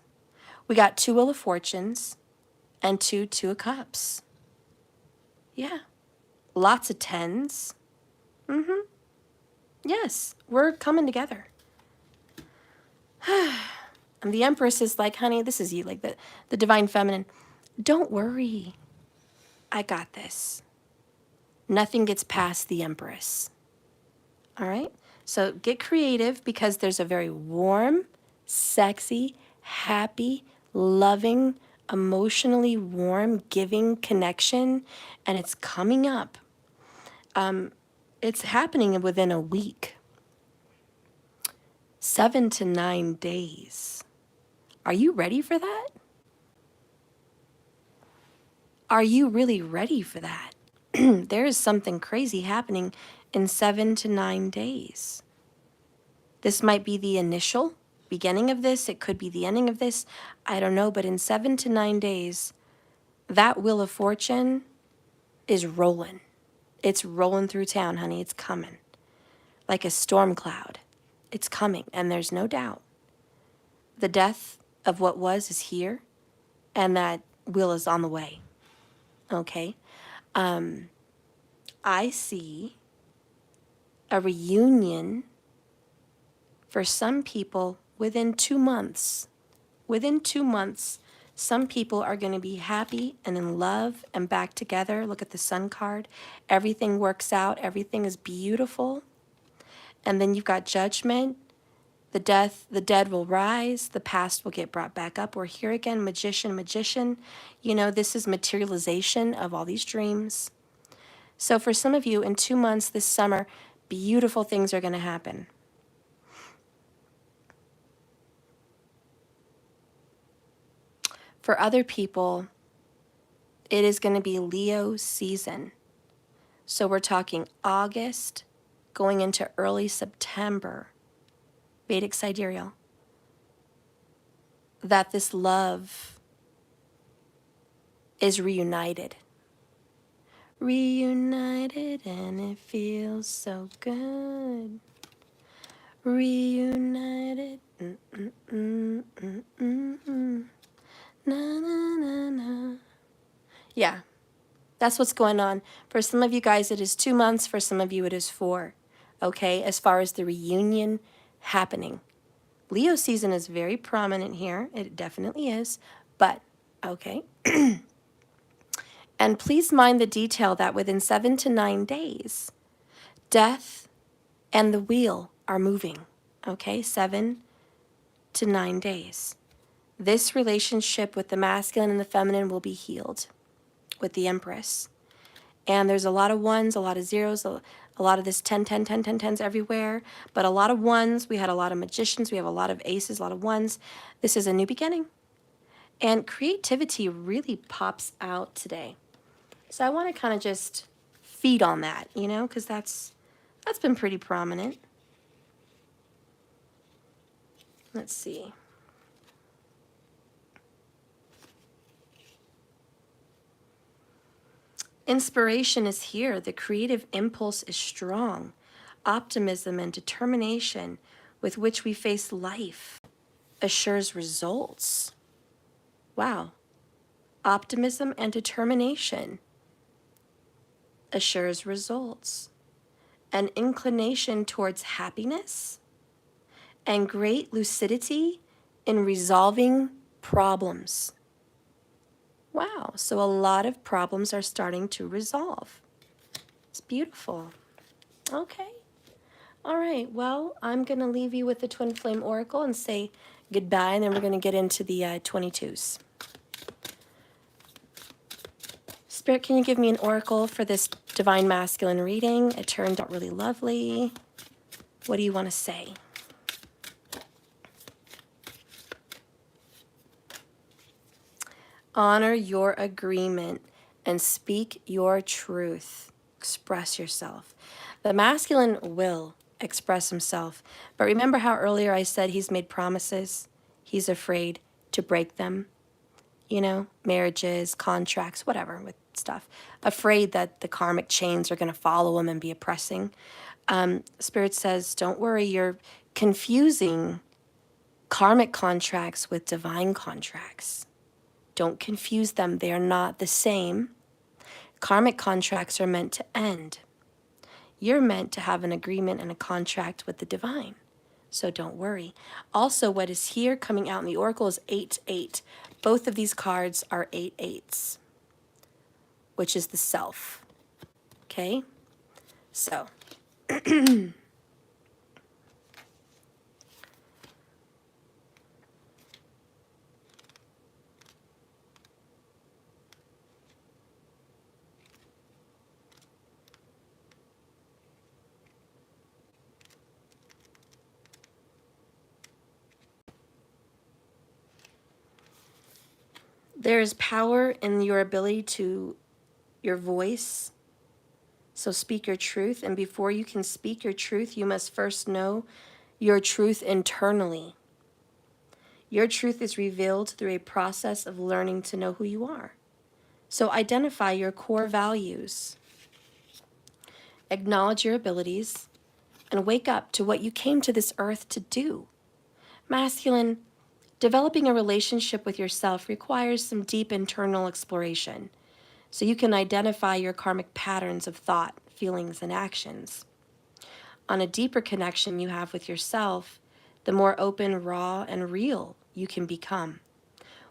We got two Wheel of Fortunes and two of Cups. Yeah. Lots of tens. Mm-hmm. Yes, we're coming together. And the Empress is like, honey, this is you, like the Divine Feminine. Don't worry. I got this. Nothing gets past the Empress. All right? So get creative, because there's a very warm, sexy, happy, loving, emotionally warm, giving connection, and it's coming up. It's happening within a week. 7 to 9 days. Are you ready for that? Are you really ready for that? There is something crazy happening in 7 to 9 days. This might be the initial beginning of this. It could be the ending of this. I don't know. But in 7 to 9 days, that Wheel of Fortune is rolling. It's rolling through town, honey. It's coming. Like a storm cloud. It's coming. And there's no doubt. The death of what was is here. And that wheel is on the way. Okay? I see a reunion for some people within 2 months. Within 2 months, some people are going to be happy and in love and back together. Look at the Sun card. Everything works out. Everything is beautiful. And then you've got Judgment. The dead will rise. The past will get brought back up. We're here again, magician. This is materialization of all these dreams. So for some of you, in 2 months this summer, beautiful things are going to happen. For other people, it is going to be Leo season. So we're talking August, going into early September, Vedic sidereal, that this love is reunited. Reunited, and it feels so good. Reunited. Na, na, na, na. Yeah, that's what's going on. For some of you guys, it is 2 months. For some of you, it is 4. Okay, as far as the reunion happening. Leo season is very prominent here. It definitely is. But, okay. And please mind the detail that within 7 to 9 days, death and the wheel are moving. Okay, 7 to 9 days. This relationship with the masculine and the feminine will be healed with the Empress. And there's a lot of ones, a lot of zeros, a lot of this 10, 10, 10, 10, 10s everywhere, but a lot of ones. We had a lot of magicians. We have a lot of aces, a lot of ones. This is a new beginning. And creativity really pops out today. So I want to kind of just feed on that, you know, because that's been pretty prominent. Let's see. Inspiration is here. The creative impulse is strong. Optimism and determination with which we face life assures results. Wow. Optimism and determination assures results. An inclination towards happiness and great lucidity in resolving problems. Wow, so a lot of problems are starting to resolve. It's beautiful. Okay. All right, well, I'm going to leave you with the Twin Flame Oracle and say goodbye, and then we're going to get into the 22s. Spirit, can you give me an oracle for this Divine Masculine reading? It turned out really lovely. What do you want to say? Honor your agreement and speak your truth. Express yourself. The masculine will express himself. But remember how earlier I said he's made promises? He's afraid to break them. You know, marriages, contracts, whatever, with stuff. Afraid that the karmic chains are going to follow him and be oppressing. Spirit says, don't worry, you're confusing karmic contracts with divine contracts. Don't confuse them. They are not the same. Karmic contracts are meant to end. You're meant to have an agreement and a contract with the divine. So don't worry. Also, what is here coming out in the oracle is 8-8. Both of these cards are 8-8s, which is the self. Okay? So. There is power in your ability to your voice. So speak your truth. And before you can speak your truth, you must first know your truth internally. Your truth is revealed through a process of learning to know who you are. So identify your core values. Acknowledge your abilities and wake up to what you came to this earth to do. Masculine, developing a relationship with yourself requires some deep internal exploration, so you can identify your karmic patterns of thought, feelings, and actions. On a deeper connection you have with yourself, the more open, raw, and real you can become,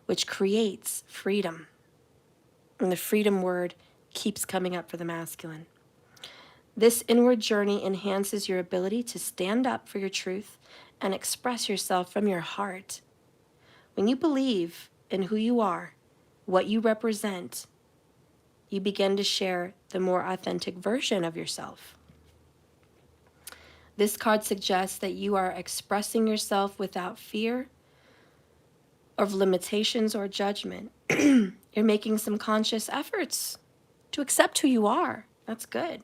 which creates freedom. And the freedom word keeps coming up for the masculine. This inward journey enhances your ability to stand up for your truth and express yourself from your heart. When you believe in who you are, what you represent, you begin to share the more authentic version of yourself. This card suggests that you are expressing yourself without fear of limitations or judgment. You're making some conscious efforts to accept who you are. That's good.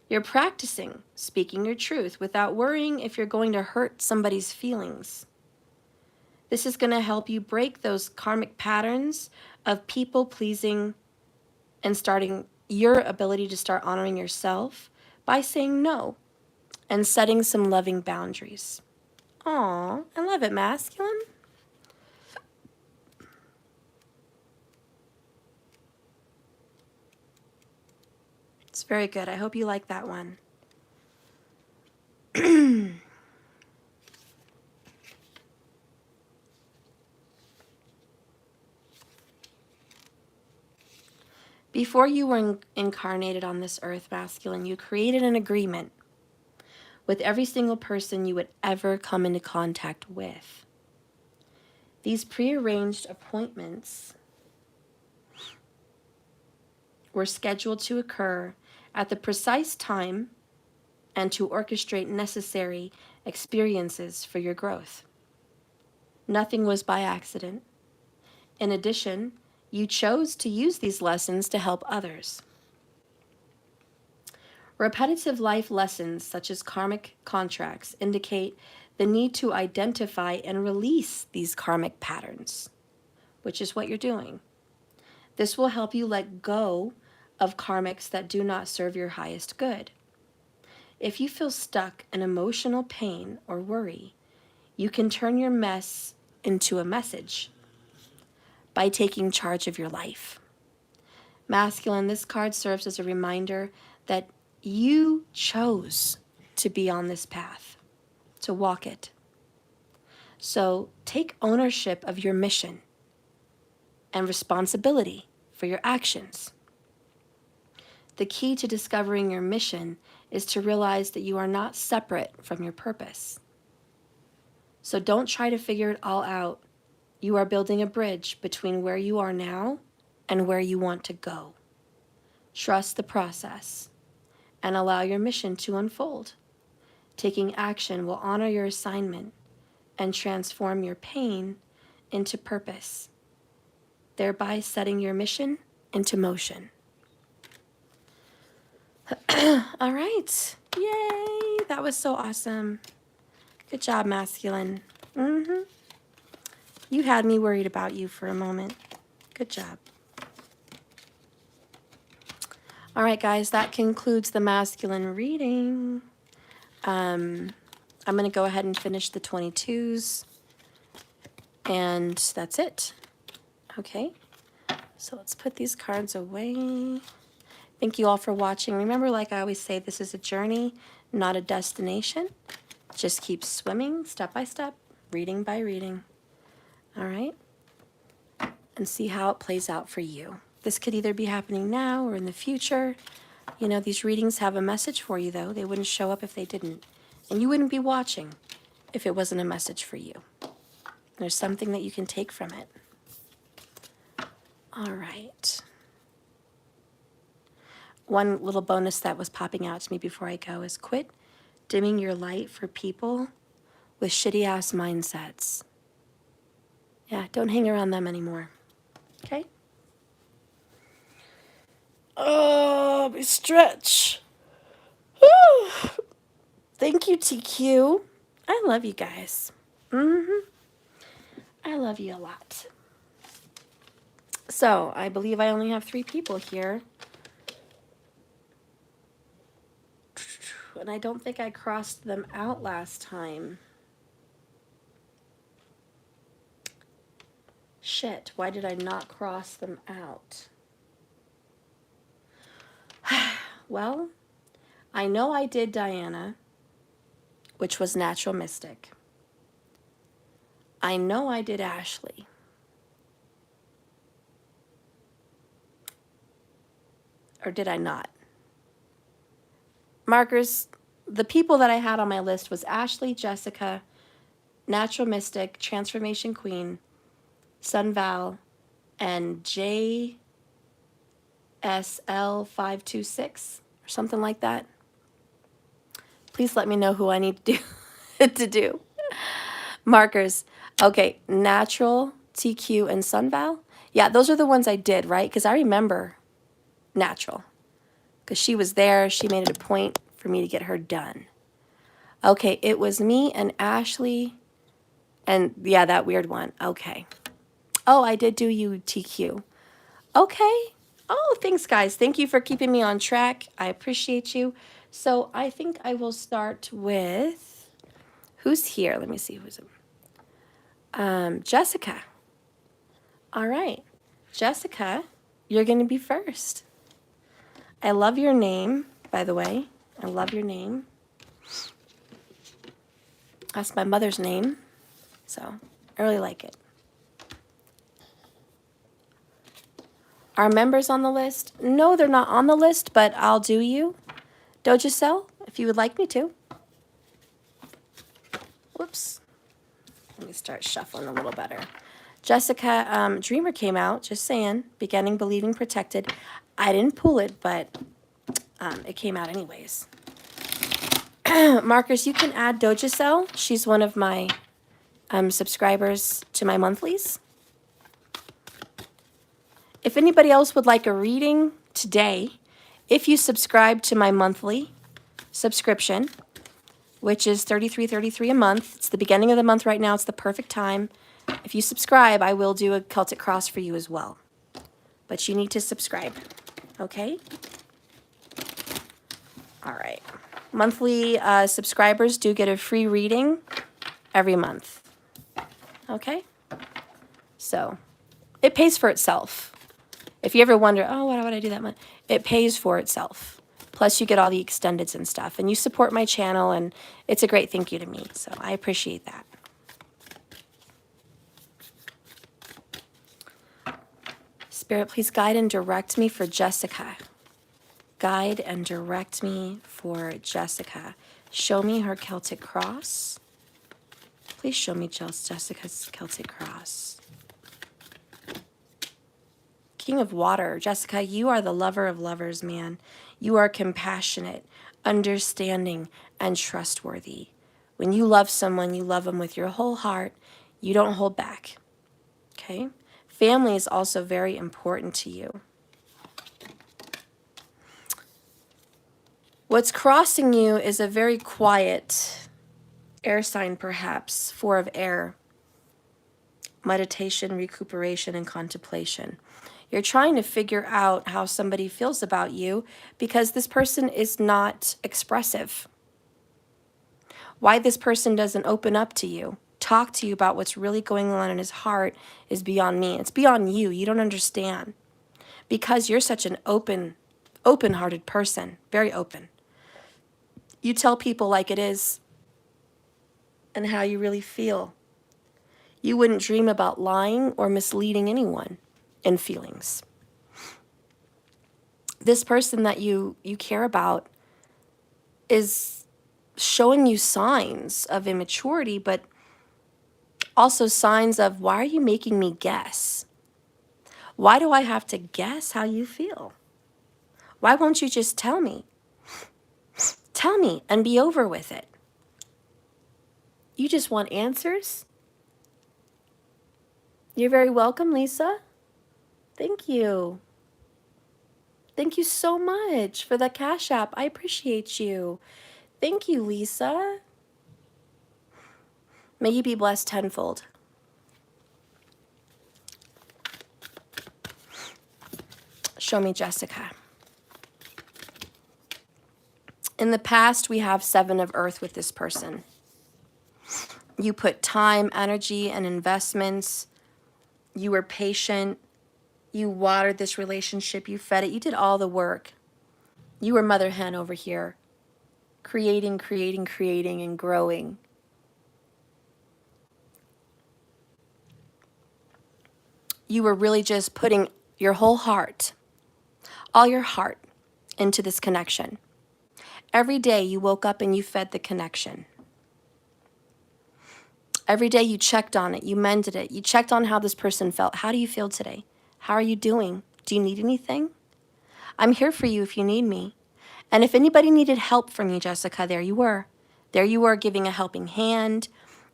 You're practicing speaking your truth without worrying if you're going to hurt somebody's feelings. This is going to help you break those karmic patterns of people pleasing and starting your ability to start honoring yourself by saying no and setting some loving boundaries. Aw, I love it, masculine. It's very good. I hope you like that one. Before you were incarnated on this earth, masculine, you created an agreement with every single person you would ever come into contact with. These prearranged appointments were scheduled to occur at the precise time and to orchestrate necessary experiences for your growth. Nothing was by accident. In addition, you chose to use these lessons to help others. Repetitive life lessons, such as karmic contracts, indicate the need to identify and release these karmic patterns, which is what you're doing. This will help you let go of karmics that do not serve your highest good. If you feel stuck in emotional pain or worry, you can turn your mess into a message by taking charge of your life. Masculine, this card serves as a reminder that you chose to be on this path, to walk it. So take ownership of your mission and responsibility for your actions. The key to discovering your mission is to realize that you are not separate from your purpose. So don't try to figure it all out. You are building a bridge between where you are now and where you want to go. Trust the process and allow your mission to unfold. Taking action will honor your assignment and transform your pain into purpose, thereby setting your mission into motion. All right. Yay. That was so awesome. Good job, masculine. You had me worried about you for a moment. Good job. All right, guys, that concludes the masculine reading. I'm going to go ahead and finish the 22s. And that's it. Okay. So let's put these cards away. Thank you all for watching. Remember, like I always say, this is a journey, not a destination. Just keep swimming step by step, reading by reading. All right? And see how it plays out for you. This could either be happening now or in the future. You know, these readings have a message for you, though. They wouldn't show up if they didn't. And you wouldn't be watching if it wasn't a message for you. There's something that you can take from it. All right. One little bonus that was popping out to me before I go is quit dimming your light for people with shitty-ass mindsets. Yeah, don't hang around them anymore. Okay? Oh, we stretch. Whew. Thank you, TQ. I love you guys. I love you a lot. So, I believe I only have 3 people here. And I don't think I crossed them out last time. Shit, why did I not cross them out? Well, I know I did Diana, which was Natural Mystic. I know I did Ashley. Or did I not? Markers, the people that I had on my list was Ashley, Jessica, Natural Mystic, Transformation Queen, Sun Val, and JSL526 or something like that. Please let me know who I need to do. Markers. Okay, Natural, TQ, and Sun Val. Yeah, those are the ones I did, right? Because I remember Natural. Because she was there. She made it a point for me to get her done. Okay, it was me and Ashley. And yeah, that weird one. Okay. Oh, I did do you, TQ. Okay. Oh, thanks, guys. Thank you for keeping me on track. I appreciate you. So I think I will start with... Who's here? Let me see who's... Jessica. All right. Jessica, you're going to be first. I love your name, by the way. I love your name. That's my mother's name, so I really like it. Are members on the list? No, they're not on the list, but I'll do you. Doubleedged, if you would like me to. Whoops. Let me start shuffling a little better. Jessica, Dreamer came out, just saying. Beginning, Believing, Protected. I didn't pull it, but it came out anyways. Markers, you can add Doubleedged. She's one of my subscribers to my monthlies. If anybody else would like a reading today, if you subscribe to my monthly subscription, which is $33.33 a month, it's the beginning of the month right now, it's the perfect time. If you subscribe, I will do a Celtic Cross for you as well. But you need to subscribe, okay? All right. Monthly subscribers do get a free reading every month, okay? So it pays for itself. If you ever wonder, oh, why would I do that much? It pays for itself. Plus you get all the extendeds and stuff, and you support my channel, and it's a great thank you to me, so I appreciate that. Spirit, please guide and direct me for Jessica. Guide and direct me for Jessica. Show me her Celtic Cross. Please show me Jessica's Celtic Cross. King of Water. Jessica, you are the lover of lovers, man. You are compassionate, understanding, and trustworthy. When you love someone, you love them with your whole heart. You don't hold back. Okay? Family is also very important to you. What's crossing you is a very quiet air sign, perhaps, 4 of air. Meditation, recuperation, and contemplation. You're trying to figure out how somebody feels about you because this person is not expressive. Why this person doesn't open up to you, talk to you about what's really going on in his heart is beyond me. It's beyond you. You don't understand. Because you're such an open-hearted person, very open. You tell people like it is and how you really feel. You wouldn't dream about lying or misleading anyone in feelings. This person that you care about is showing you signs of immaturity, but also signs of, why are you making me guess? Why do I have to guess how you feel? Why won't you just tell me? Tell me and be over with it. You just want answers? You're very welcome, Lisa. Thank you. Thank you so much for the Cash App. I appreciate you. Thank you, Lisa. May you be blessed tenfold. Show me Jessica. In the past, we have 7 of Earth with this person. You put time, energy, and investments. You were patient. You watered this relationship. You fed it. You did all the work. You were mother hen over here, creating, and growing. You were really just putting your whole heart, all your heart, into this connection. Every day you woke up and you fed the connection. Every day you checked on it. You mended it. You checked on how this person felt. How do you feel today? How are you doing? Do you need anything? I'm here for you if you need me. And if anybody needed help from you, Jessica, there you were. There you were, giving a helping hand.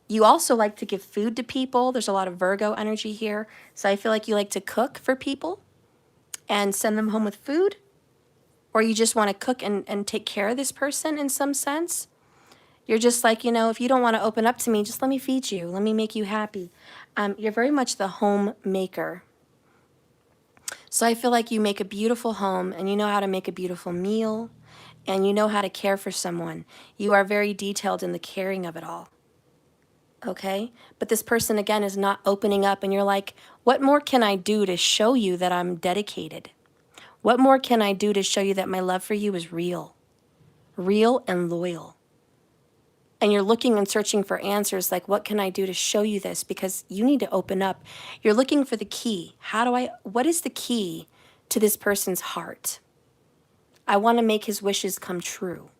You also like to give food to people. There's a lot of Virgo energy here. So I feel like you like to cook for people and send them home with food. Or you just want to cook and take care of this person in some sense. You're just like, you know, if you don't want to open up to me, just let me feed you. Let me make you happy. You're very much the homemaker. So I feel like you make a beautiful home and you know how to make a beautiful meal and you know how to care for someone. You are very detailed in the caring of it all. Okay? But this person, again, is not opening up and you're like, what more can I do to show you that I'm dedicated? What more can I do to show you that my love for you is real and loyal? And you're looking and searching for answers like, what can I do to show you this? Because you need to open up. You're looking for the key. What is the key to this person's heart. I want to make his wishes come true.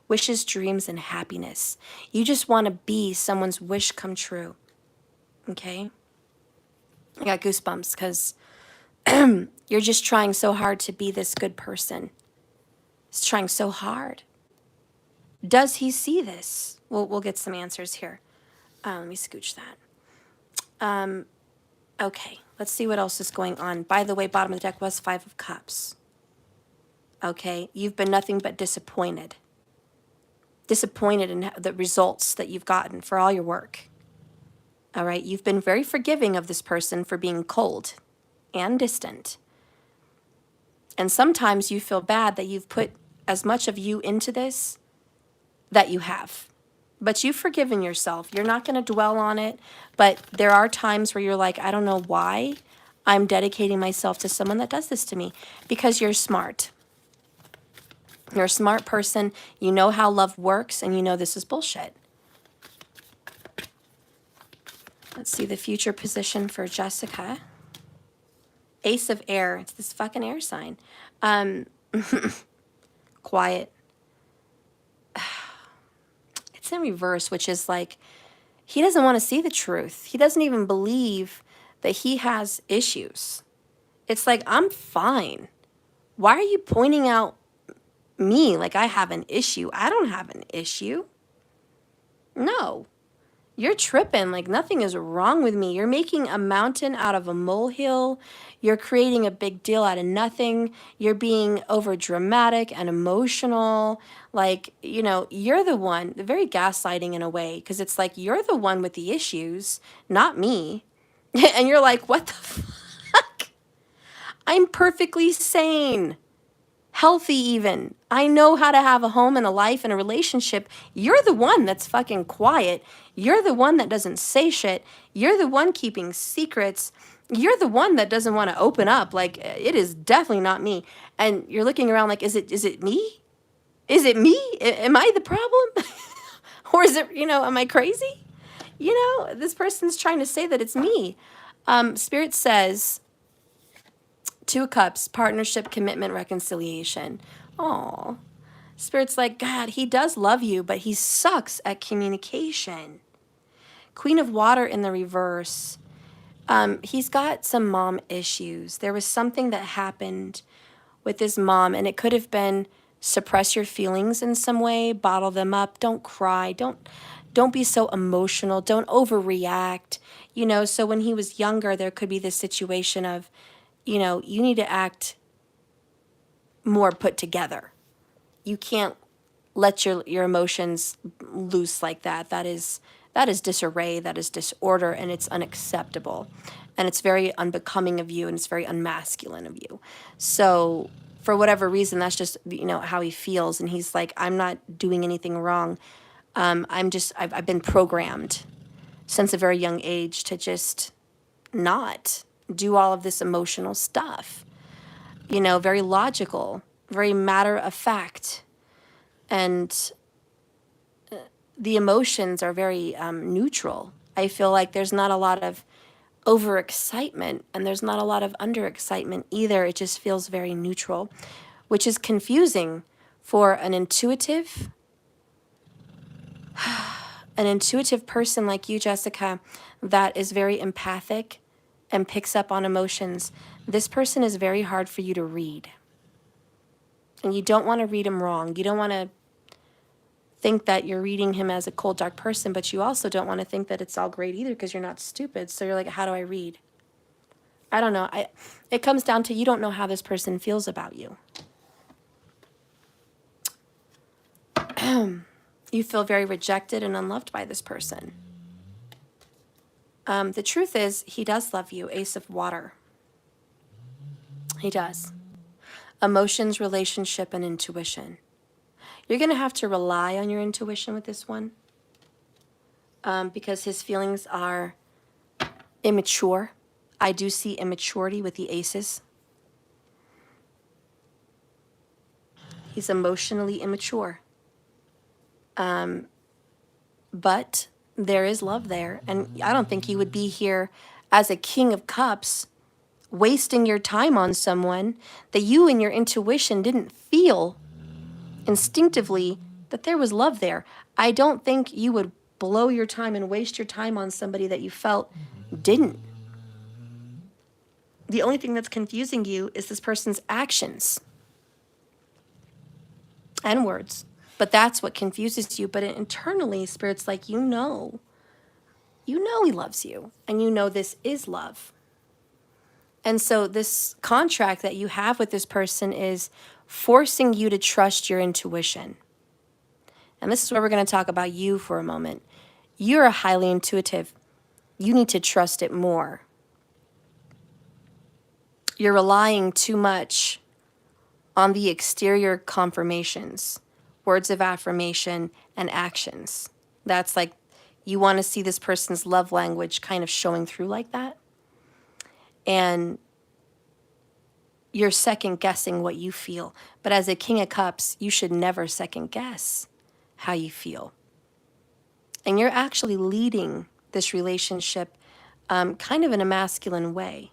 Wishes, dreams, and happiness. You just want to be someone's wish come true. Okay? I got goosebumps because you're just trying so hard to be this good person. He's trying so hard. Does he see this? We'll get some answers here. Let me scooch that. Okay, let's see what else is going on. By the way, bottom of the deck was 5 of Cups. Okay, you've been nothing but disappointed. Disappointed in the results that you've gotten for all your work. All right, you've been very forgiving of this person for being cold and distant. And sometimes you feel bad that you've put as much of you into this that you have. But you've forgiven yourself. You're not going to dwell on it. But there are times where you're like, I don't know why I'm dedicating myself to someone that does this to me. Because you're smart. You're a smart person. You know how love works. And you know this is bullshit. Let's see the future position for Jessica. Ace of Air. It's this fucking air sign. Quiet. It's in reverse, which is like, he doesn't want to see the truth. He doesn't even believe that he has issues. It's like, I'm fine. Why are you pointing out me like I have an issue? I don't have an issue. No. You're tripping, like nothing is wrong with me. You're making a mountain out of a molehill. You're creating a big deal out of nothing. You're being over dramatic and emotional. Like, you know, you're the one, very gaslighting in a way, because it's like you're the one with the issues, not me. And you're like, what the fuck? I'm perfectly sane. Healthy even. I know how to have a home and a life and a relationship. You're the one that's fucking quiet. You're the one that doesn't say shit. You're the one keeping secrets. You're the one that doesn't want to open up. Like, it is definitely not me. And you're looking around like, is it me? Is it me? Am I the problem? Or is it, you know, am I crazy? You know, this person's trying to say that it's me. Spirit says, 2 of Cups, partnership, commitment, reconciliation. Aw. Spirit's like, God, he does love you, but he sucks at communication. Queen of Water in the reverse. He's got some mom issues. There was something that happened with his mom, and it could have been suppress your feelings in some way, bottle them up, don't cry, don't be so emotional, don't overreact. You know, so when he was younger, there could be this situation of, you know, you need to act more put together. You can't let your emotions loose like that. That is disarray, that is disorder, and it's unacceptable. And it's very unbecoming of you, and it's very unmasculine of you. So for whatever reason, that's just, you know, how he feels. And he's like, I'm not doing anything wrong. I've been programmed since a very young age to just not do all of this emotional stuff. You know, very logical, very matter of fact. And the emotions are very neutral. I feel like there's not a lot of overexcitement and there's not a lot of underexcitement either. It just feels very neutral, which is confusing for an intuitive person like you, Jessica, that is very empathic and picks up on emotions. This person is very hard for you to read. And you don't want to read him wrong. You don't want to think that you're reading him as a cold, dark person, but you also don't want to think that it's all great either because you're not stupid. So you're like, how do I read? I don't know. It comes down to you don't know how this person feels about you. You feel very rejected and unloved by this person. The truth is, he does love you, Ace of Water. He does. Emotions, relationship, and intuition. You're going to have to rely on your intuition with this one because his feelings are immature. I do see immaturity with the aces. He's emotionally immature. But there is love there. And I don't think he would be here as a King of Cups wasting your time on someone that you and your intuition didn't feel instinctively that there was love there. I don't think you would blow your time and waste your time on somebody that you felt didn't. The only thing that's confusing you is this person's actions and words. But that's what confuses you. But internally, Spirit's like, you know he loves you, and you know this is love. And so this contract that you have with this person is forcing you to trust your intuition. And this is where we're going to talk about you for a moment. You're a highly intuitive. You need to trust it more. You're relying too much on the exterior confirmations, words of affirmation, and actions. That's like, you want to see this person's love language kind of showing through like that. And you're second guessing what you feel. But as a King of Cups, you should never second guess how you feel. And you're actually leading this relationship kind of in a masculine way.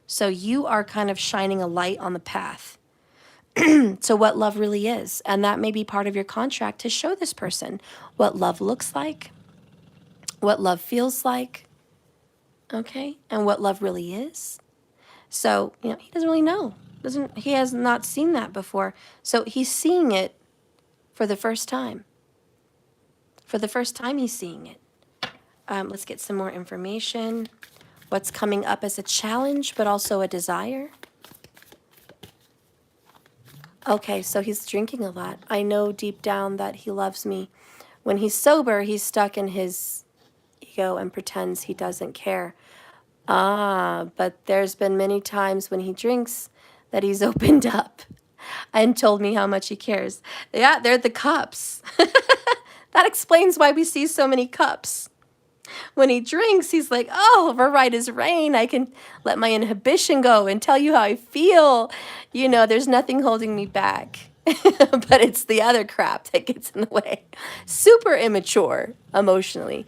So you are kind of shining a light on the path to what love really is. And that may be part of your contract to show this person what love looks like, what love feels like, okay, and what love really is. So, he doesn't really know. He has not seen that before. So he's seeing it for the first time. For the first time, he's seeing it. Let's get some more information. What's coming up as a challenge, but also a desire? Okay, so he's drinking a lot. I know deep down that he loves me. When he's sober, he's stuck in his ego and pretends he doesn't care. But there's been many times when he drinks that he's opened up and told me how much he cares. Yeah, they're the cups. That explains why we see so many cups. When he drinks, he's like, oh, we're right as rain. I can let my inhibition go and tell you how I feel. There's nothing holding me back. But it's the other crap that gets in the way. Super immature emotionally.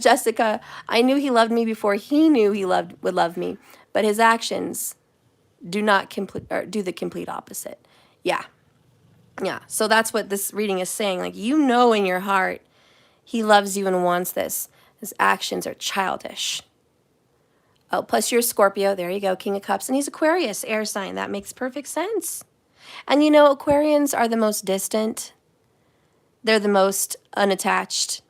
Jessica, I knew he loved me before he knew he would love me. But his actions do the complete opposite. Yeah. So that's what this reading is saying. Like, in your heart, he loves you and wants this. His actions are childish. Oh, plus you're Scorpio. There you go, King of Cups. And he's Aquarius, air sign. That makes perfect sense. And Aquarians are the most distant. They're the most unattached.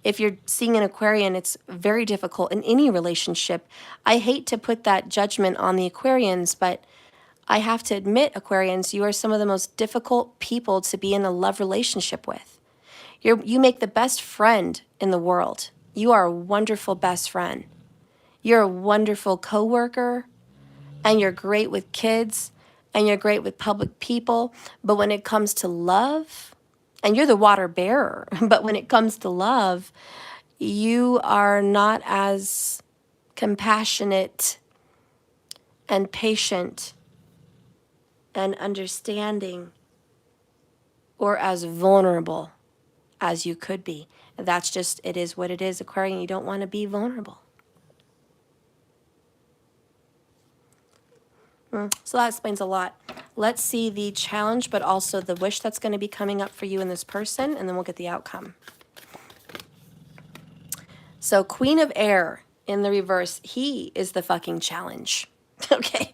If you're seeing an Aquarian, it's very difficult in any relationship. I hate to put that judgment on the Aquarians, but I have to admit, Aquarians, you are some of the most difficult people to be in a love relationship with. You make the best friend in the world. You are a wonderful best friend. You're a wonderful coworker, and you're great with kids, and you're great with public people. But when it comes to love, and you're the water bearer, but when it comes to love, you are not as compassionate and patient and understanding or as vulnerable as you could be. That's just, it is what it is, Aquarian. You don't want to be vulnerable. So that explains a lot. Let's see the challenge, but also the wish that's going to be coming up for you in this person, and then we'll get the outcome. So Queen of Air in the reverse, he is the fucking challenge. Okay.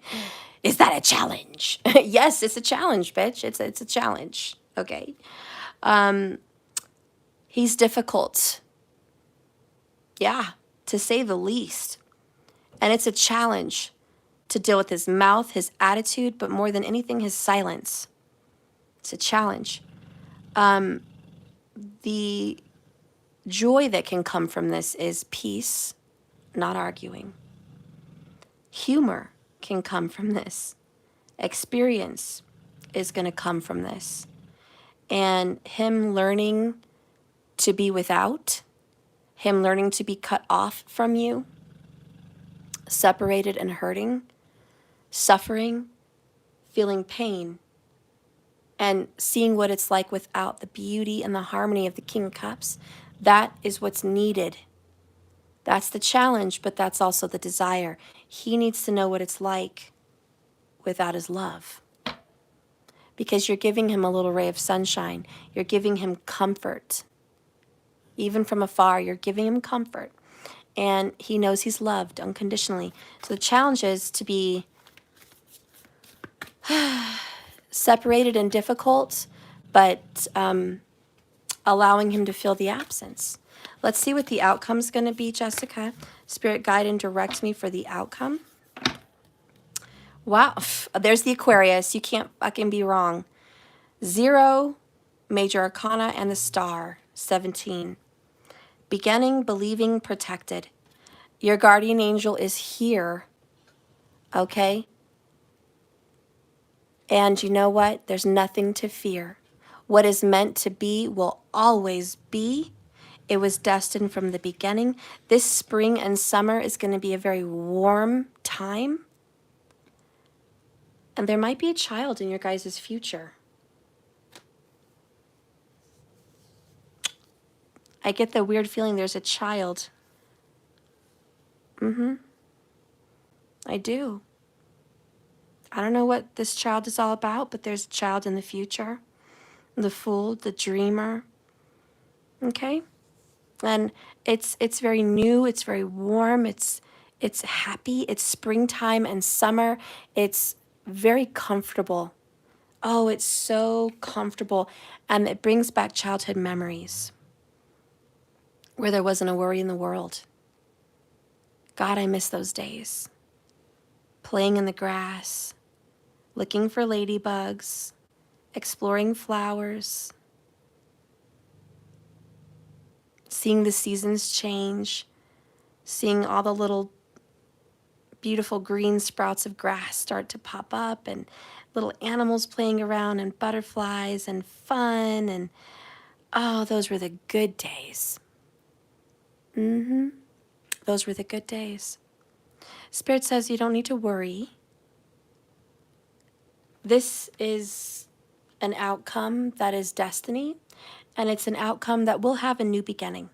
Is that a challenge? Yes, it's a challenge, bitch. It's a challenge. Okay. He's difficult. Yeah, to say the least. And it's a challenge to deal with his mouth, his attitude, but more than anything, his silence. It's a challenge. The joy that can come from this is peace, not arguing. Humor can come from this. Experience is going to come from this. And him learning to be without, him learning to be cut off from you, separated and hurting, suffering, feeling pain, and seeing what it's like without the beauty and the harmony of the King of Cups. That is what's needed. That's the challenge, but that's also the desire. He needs to know what it's like without his love. Because you're giving him a little ray of sunshine. You're giving him comfort. Even from afar, you're giving him comfort. And he knows he's loved unconditionally. So the challenge is to be separated and difficult, but allowing him to feel the absence. Let's see what the outcome's going to be, Jessica. Spirit, guide, and direct me for the outcome. Wow, there's the Aquarius. You can't fucking be wrong. 0, Major Arcana, and the Star, 17. Beginning, believing, protected. Your guardian angel is here, okay? And you know what? There's nothing to fear. What is meant to be will always be. It was destined from the beginning. This spring and summer is going to be a very warm time. And there might be a child in your guys' future. I get the weird feeling there's a child. I do. I don't know what this child is all about, but there's a child in the future. The Fool, the Dreamer. Okay? And it's very new, it's very warm, it's happy, it's springtime and summer. It's very comfortable. Oh, it's so comfortable. And it brings back childhood memories where there wasn't a worry in the world. God, I miss those days. Playing in the grass, looking for ladybugs, exploring flowers, seeing the seasons change, seeing all the little beautiful green sprouts of grass start to pop up, and little animals playing around, and butterflies, and fun, and oh, those were the good days. Those were the good days. Spirit says you don't need to worry. This is an outcome that is destiny, and it's an outcome that will have a new beginning.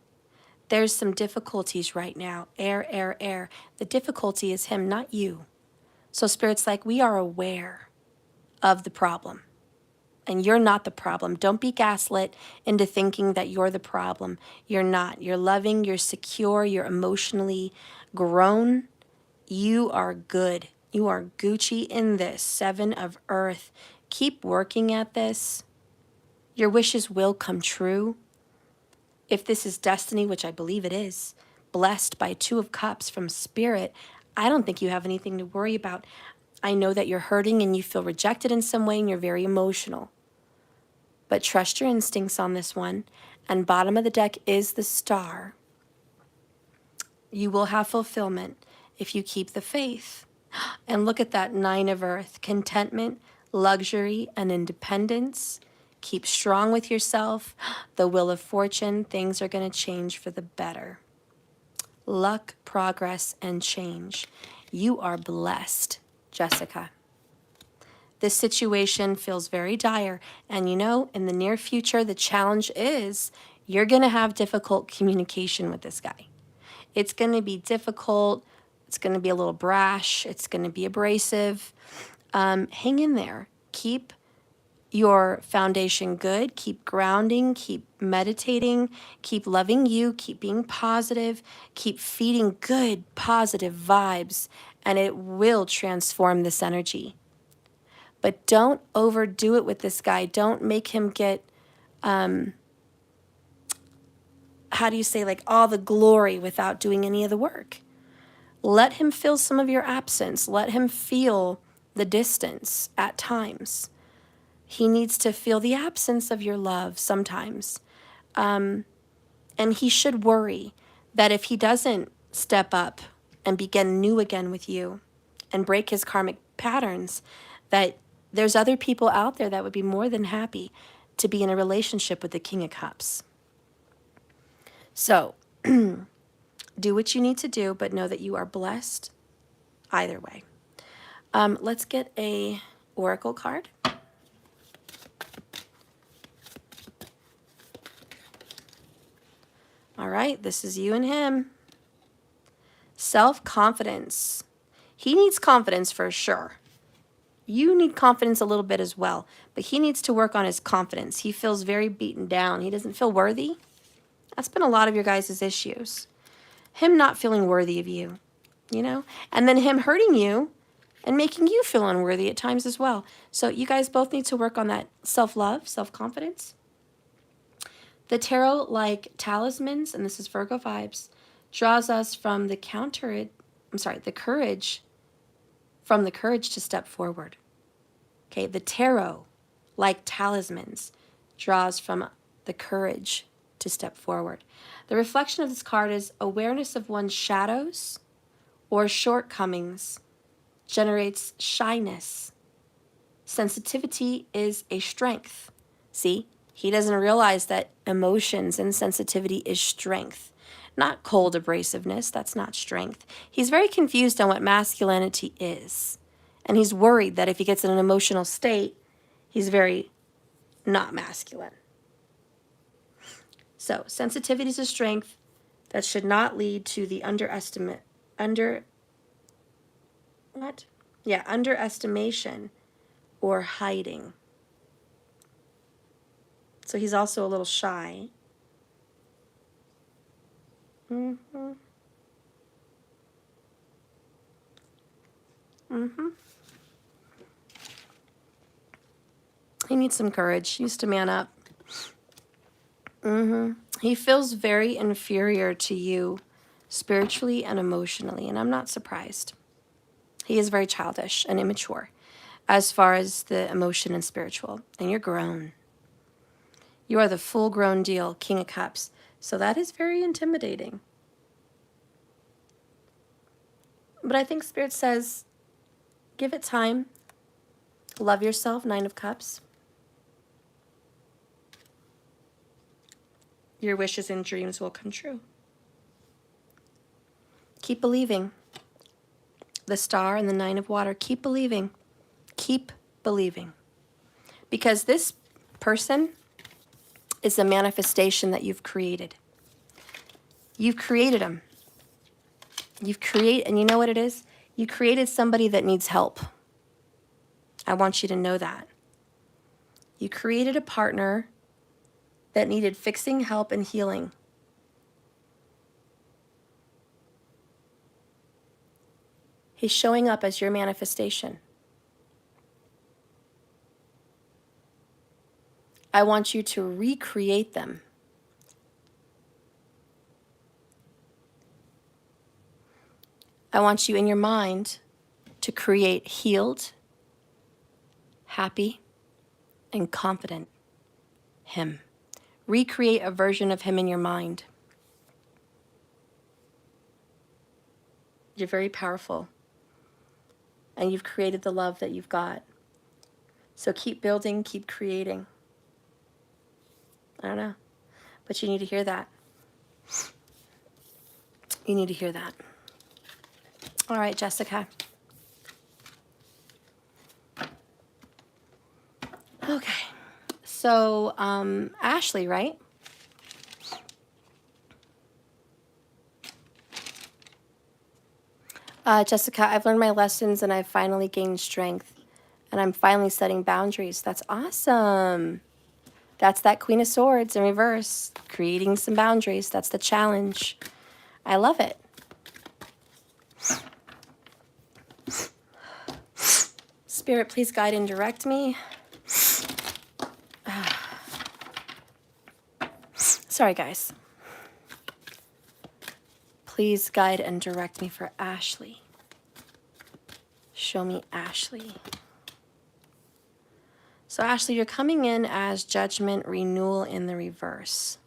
There's some difficulties right now. Air. The difficulty is him, not you. So Spirit's like, we are aware of the problem. And you're not the problem. Don't be gaslit into thinking that you're the problem. You're not. You're loving, you're secure, you're emotionally grown. You are good. You are Gucci in this. 7 of Earth. Keep working at this. Your wishes will come true. If this is destiny, which I believe it is, blessed by 2 of Cups from Spirit, I don't think you have anything to worry about. I know that you're hurting and you feel rejected in some way and you're very emotional. But trust your instincts on this one. And bottom of the deck is the Star. You will have fulfillment if you keep the faith. And look at that 9 of Earth. Contentment, luxury, and independence. Keep strong with yourself. The Wheel of Fortune. Things are going to change for the better. Luck, progress, and change. You are blessed, Jessica. This situation feels very dire. And you know, in the near future, the challenge is you're going to have difficult communication with this guy. It's going to be difficult. It's going to be a little brash. It's going to be abrasive. Hang in there. Keep your foundation good. Keep grounding. Keep meditating. Keep loving you. Keep being positive. Keep feeding good, positive vibes. And it will transform this energy. But don't overdo it with this guy. Don't make him get, how do you say, like all the glory without doing any of the work. Let him feel some of your absence. Let him feel the distance at times. He needs to feel the absence of your love sometimes. And he should worry that if he doesn't step up and begin new again with you and break his karmic patterns, that there's other people out there that would be more than happy to be in a relationship with the King of Cups. So, do what you need to do, but know that you are blessed either way. Let's get a oracle card. All right, this is you and him. Self-confidence. He needs confidence for sure. You need confidence a little bit as well, but he needs to work on his confidence. He feels very beaten down. He doesn't feel worthy. That's been a lot of your guys' issues. Him not feeling worthy of you, you know? And then him hurting you and making you feel unworthy at times as well. So you guys both need to work on that self-love, self-confidence. The tarot, like talismans, and this is Virgo vibes, draws us from the courage, from the courage to step forward. Okay, the tarot, like talismans, draws from the courage to step forward. The reflection of this card is awareness of one's shadows or shortcomings generates shyness. Sensitivity is a strength. See, he doesn't realize that emotions and sensitivity is strength, not cold abrasiveness. That's not strength. He's very confused on what masculinity is. And he's worried that if he gets in an emotional state, he's very not masculine. So sensitivity is a strength that should not lead to the underestimation or hiding. So he's also a little shy. He needs some courage. He needs to man up. He feels very inferior to you spiritually and emotionally, and I'm not surprised. He is very childish and immature as far as the emotion and spiritual, and you're grown. You are the full-grown deal, King of Cups, so that is very intimidating. But I think Spirit says, give it time. Love yourself, Nine of Cups. Your wishes and dreams will come true. Keep believing. The Star and the Nine of Water. Keep believing. Keep believing. Because this person is a manifestation that you've created. You've created them. And you know what it is? You created somebody that needs help. I want you to know that. You created a partner that needed fixing, help, and healing. He's showing up as your manifestation. I want you to recreate them. I want you in your mind to create healed, happy, and confident him. Recreate a version of him in your mind. You're very powerful. And you've created the love that you've got. So keep building, keep creating. I don't know. But you need to hear that. You need to hear that. All right, Jessica. Okay. So, Ashley, right? Jessica, I've learned my lessons and I've finally gained strength. And I'm finally setting boundaries. That's awesome. That's that Queen of Swords in reverse. Creating some boundaries. That's the challenge. I love it. Spirit, please guide and direct me. Sorry, guys. Please guide and direct me for Ashley. Show me Ashley. So, Ashley, you're coming in as Judgment, Renewal in the reverse.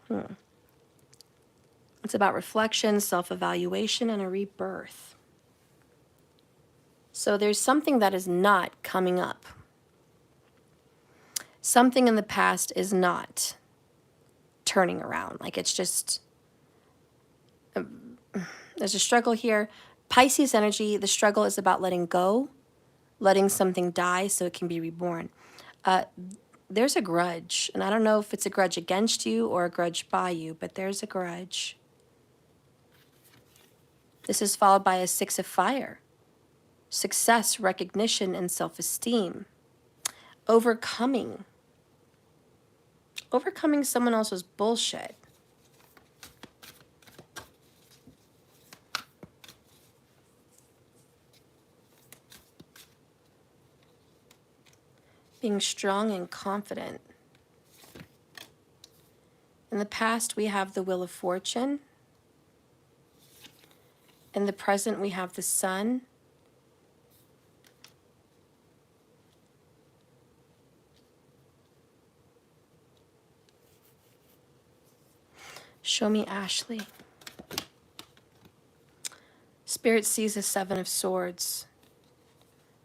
It's about reflection, self-evaluation, and a rebirth. So there's something that is not coming up. Something in the past is not turning around. Like it's just, there's a struggle here. Pisces energy, the struggle is about letting go, letting something die so it can be reborn. There's a grudge, and I don't know if it's a grudge against you or a grudge by you, but there's a grudge. This is followed by a 6 of fire. Success, recognition, and self-esteem. Overcoming. Overcoming someone else's bullshit. Being strong and confident. In the past, we have the Wheel of Fortune. In the present, we have the Sun. Show me Ashley. Spirit sees a 7 of Swords.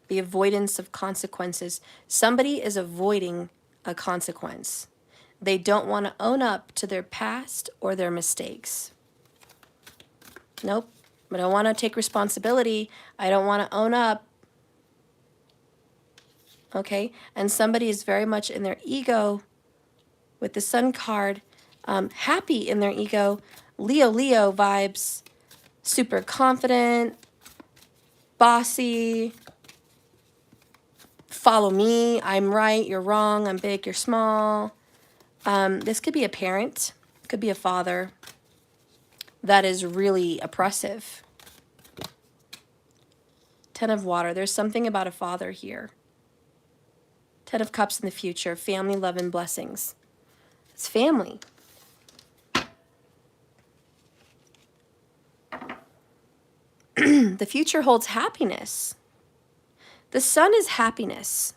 The avoidance of consequences. Somebody is avoiding a consequence. They don't want to own up to their past or their mistakes. Nope. I don't want to take responsibility. I don't want to own up. Okay? And somebody is very much in their ego with the Sun card, happy in their ego. Leo vibes. Super confident, bossy, follow me, I'm right, you're wrong, I'm big, you're small. This could be a parent, could be a father that is really oppressive. 10 of Water, there's something about a father here. 10 of Cups in the future, family, love, and blessings. It's family. The future holds happiness. The Sun is happiness.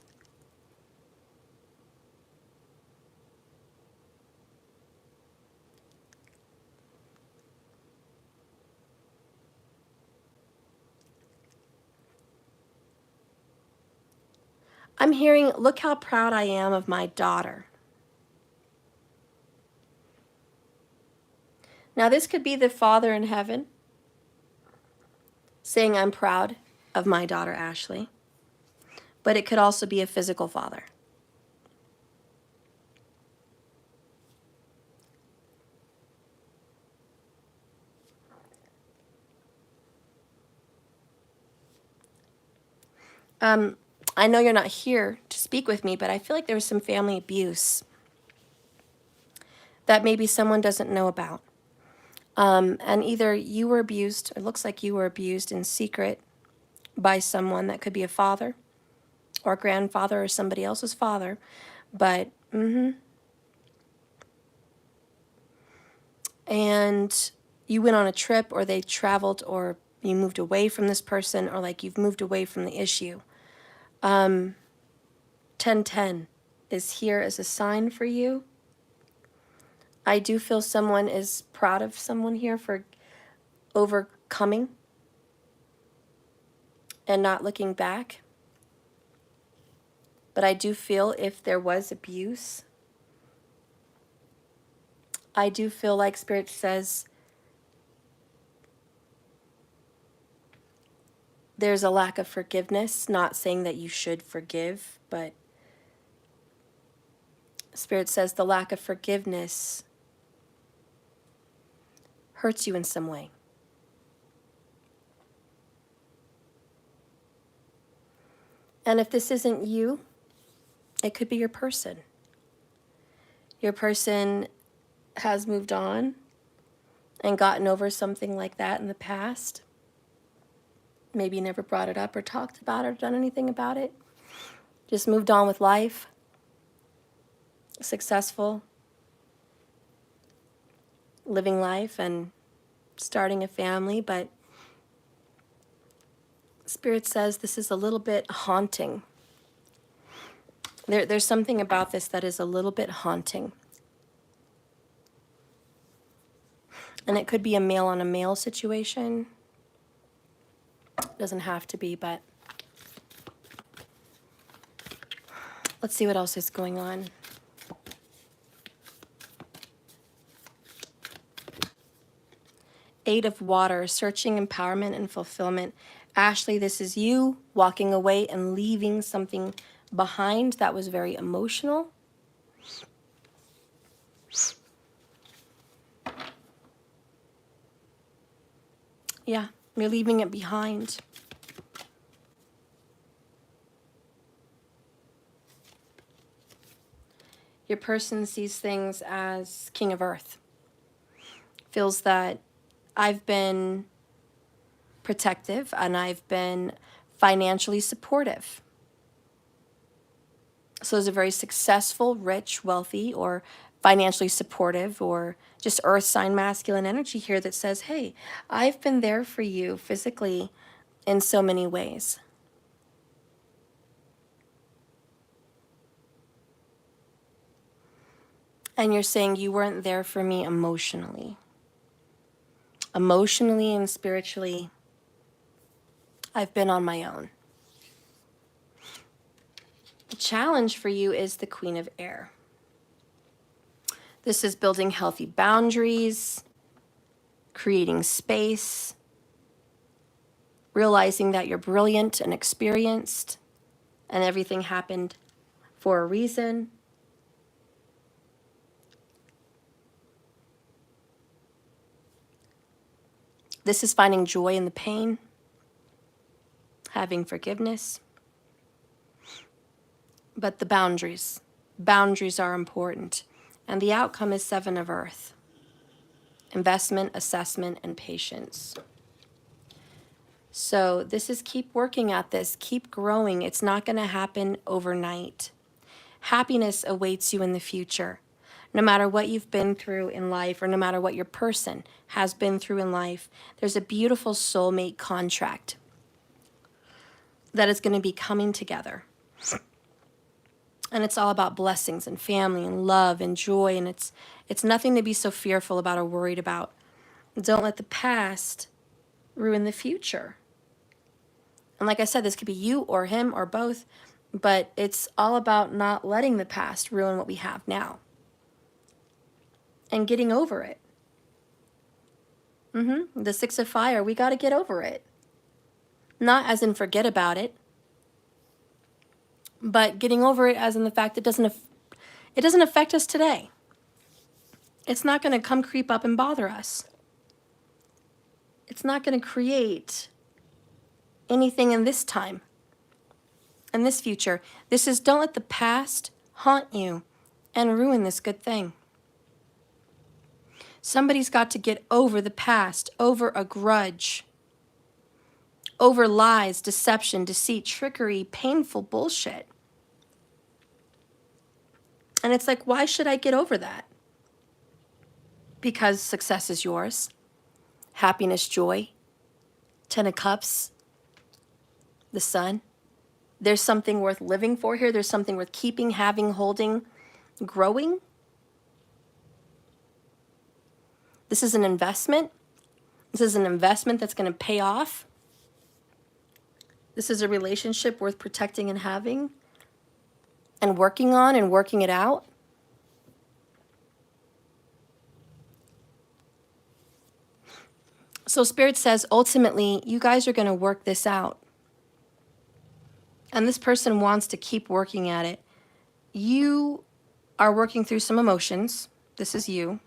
I'm hearing, look how proud I am of my daughter. Now this could be the Father in heaven saying I'm proud of my daughter Ashley, but it could also be a physical father. I know you're not here to speak with me, but I feel like there was some family abuse that maybe someone doesn't know about. And either you were abused, it looks like you were abused in secret by someone that could be a father or a grandfather or somebody else's father, but, and you went on a trip or they traveled or you moved away from this person or like you've moved away from the issue. 1010 is here as a sign for you. I do feel someone is proud of someone here for overcoming and not looking back. But I do feel if there was abuse, I do feel like Spirit says there's a lack of forgiveness, not saying that you should forgive, but Spirit says the lack of forgiveness hurts you in some way. And if this isn't you, it could be your person. Your person has moved on and gotten over something like that in the past. Maybe never brought it up or talked about it or done anything about it. Just moved on with life. Successful. Living life and starting a family, but Spirit says this is a little bit haunting. There's something about this that is a little bit haunting. And it could be a male on a male situation. Doesn't have to be, but let's see what else is going on. Eight of Water, searching, empowerment, and fulfillment. Ashley, this is you walking away and leaving something behind that was very emotional. Yeah, You're leaving it behind. Your person sees things as king of earth. Feels that I've been protective and I've been financially supportive. So there's a very successful, rich, wealthy, or financially supportive, or just earth sign masculine energy here that says, hey, I've been there for you physically in so many ways. And you're saying you weren't there for me emotionally. Emotionally and spiritually, I've been on my own. The challenge for you is the Queen of Air. This is building healthy boundaries, creating space, realizing that you're brilliant and experienced, and everything happened for a reason. This is finding joy in the pain, having forgiveness. But the boundaries are important. And the outcome is 7 of Earth. Investment, assessment, and patience. So this is keep working at this, keep growing. It's not going to happen overnight. Happiness awaits you in the future. No matter what you've been through in life, or no matter what your person has been through in life, there's a beautiful soulmate contract that is going to be coming together. And it's all about blessings and family and love and joy. And it's nothing to be so fearful about or worried about. Don't let the past ruin the future. And like I said, this could be you or him or both, but it's all about not letting the past ruin what we have now. And getting over it. The 6 of Fire, we got to get over it. Not as in forget about it, but getting over it as in the fact it doesn't affect us today. It's not going to come creep up and bother us. It's not going to create anything in this time, in this future. This is, don't let the past haunt you and ruin this good thing. Somebody's got to get over the past, over a grudge, over lies, deception, deceit, trickery, painful bullshit. And it's like, why should I get over that? Because success is yours. Happiness, joy, 10 of Cups, the Sun. There's something worth living for here. There's something worth keeping, having, holding, growing. This is an investment. This is an investment that's going to pay off. This is a relationship worth protecting and having and working on and working it out. So Spirit says, ultimately, you guys are going to work this out. And this person wants to keep working at it. You are working through some emotions. This is you.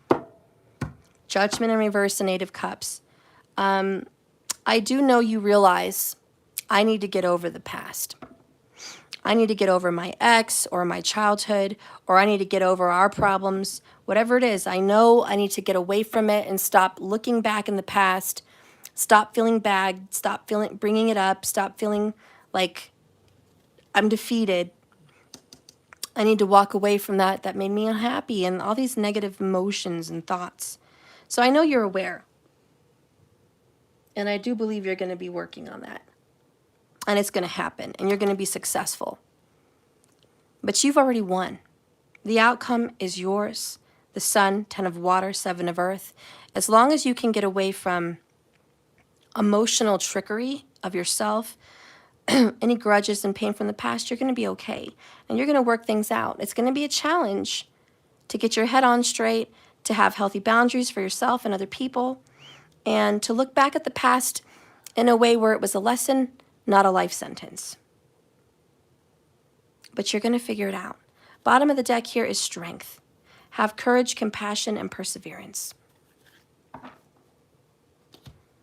Judgment in reverse, and 8 of Cups. I do know you realize I need to get over the past. I need to get over my ex or my childhood, or I need to get over our problems, whatever it is. I know I need to get away from it and stop looking back in the past, stop feeling bad, stop bringing it up, stop feeling like I'm defeated. I need to walk away from that made me unhappy and all these negative emotions and thoughts. So I know you're aware. And I do believe you're going to be working on that. And it's going to happen. And you're going to be successful. But you've already won. The outcome is yours. The Sun, 10 of Water, 7 of Earth. As long as you can get away from emotional trickery of yourself, any grudges and pain from the past, you're going to be okay. And you're going to work things out. It's going to be a challenge to get your head on straight, to have healthy boundaries for yourself and other people, and to look back at the past in a way where it was a lesson, not a life sentence. But you're going to figure it out. Bottom of the deck here is strength. Have courage, compassion, and perseverance.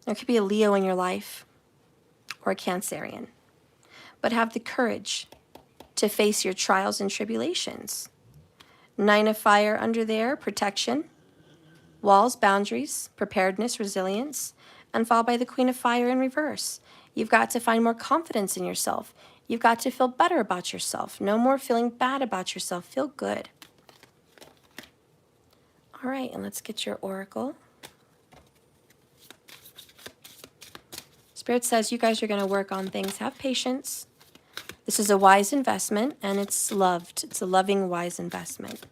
There could be a Leo in your life or a Cancerian. But have the courage to face your trials and tribulations. 9 of fire under there, protection, walls, boundaries, preparedness, resilience, and followed by the Queen of Fire in reverse. You've got to find more confidence in yourself. You've got to feel better about yourself. No more feeling bad about yourself. Feel good. All right, and let's get your oracle. Spirit says you guys are going to work on things. Have patience. This is a wise investment, and it's loved. It's a loving, wise investment.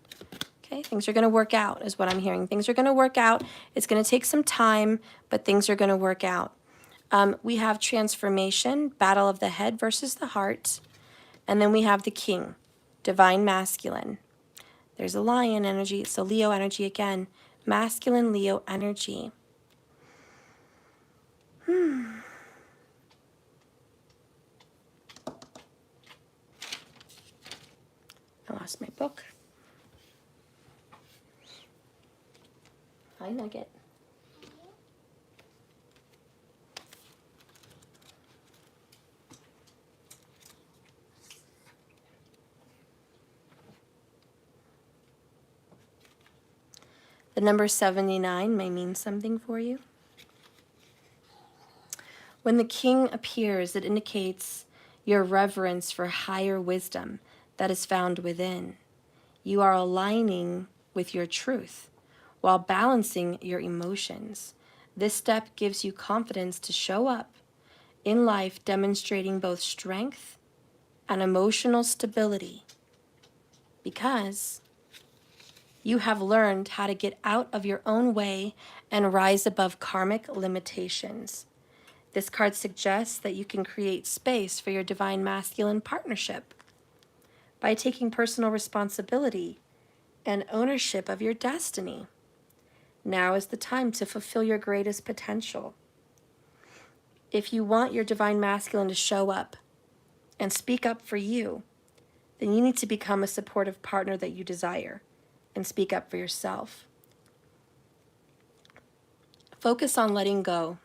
Okay, things are going to work out is what I'm hearing. Things are going to work out. It's going to take some time, but things are going to work out. We have transformation, battle of the head versus the heart. And then we have the king, divine masculine. There's a lion energy. So Leo energy again. Masculine Leo energy. I lost my book. Hi, Nugget. The number 79 may mean something for you. When the king appears, it indicates your reverence for higher wisdom that is found within. You are aligning with your truth while balancing your emotions. This step gives you confidence to show up in life, demonstrating both strength and emotional stability, because you have learned how to get out of your own way and rise above karmic limitations. This card suggests that you can create space for your divine masculine partnership by taking personal responsibility and ownership of your destiny. Now is the time to fulfill your greatest potential. If you want your divine masculine to show up and speak up for you, then you need to become a supportive partner that you desire and speak up for yourself. Focus on letting go,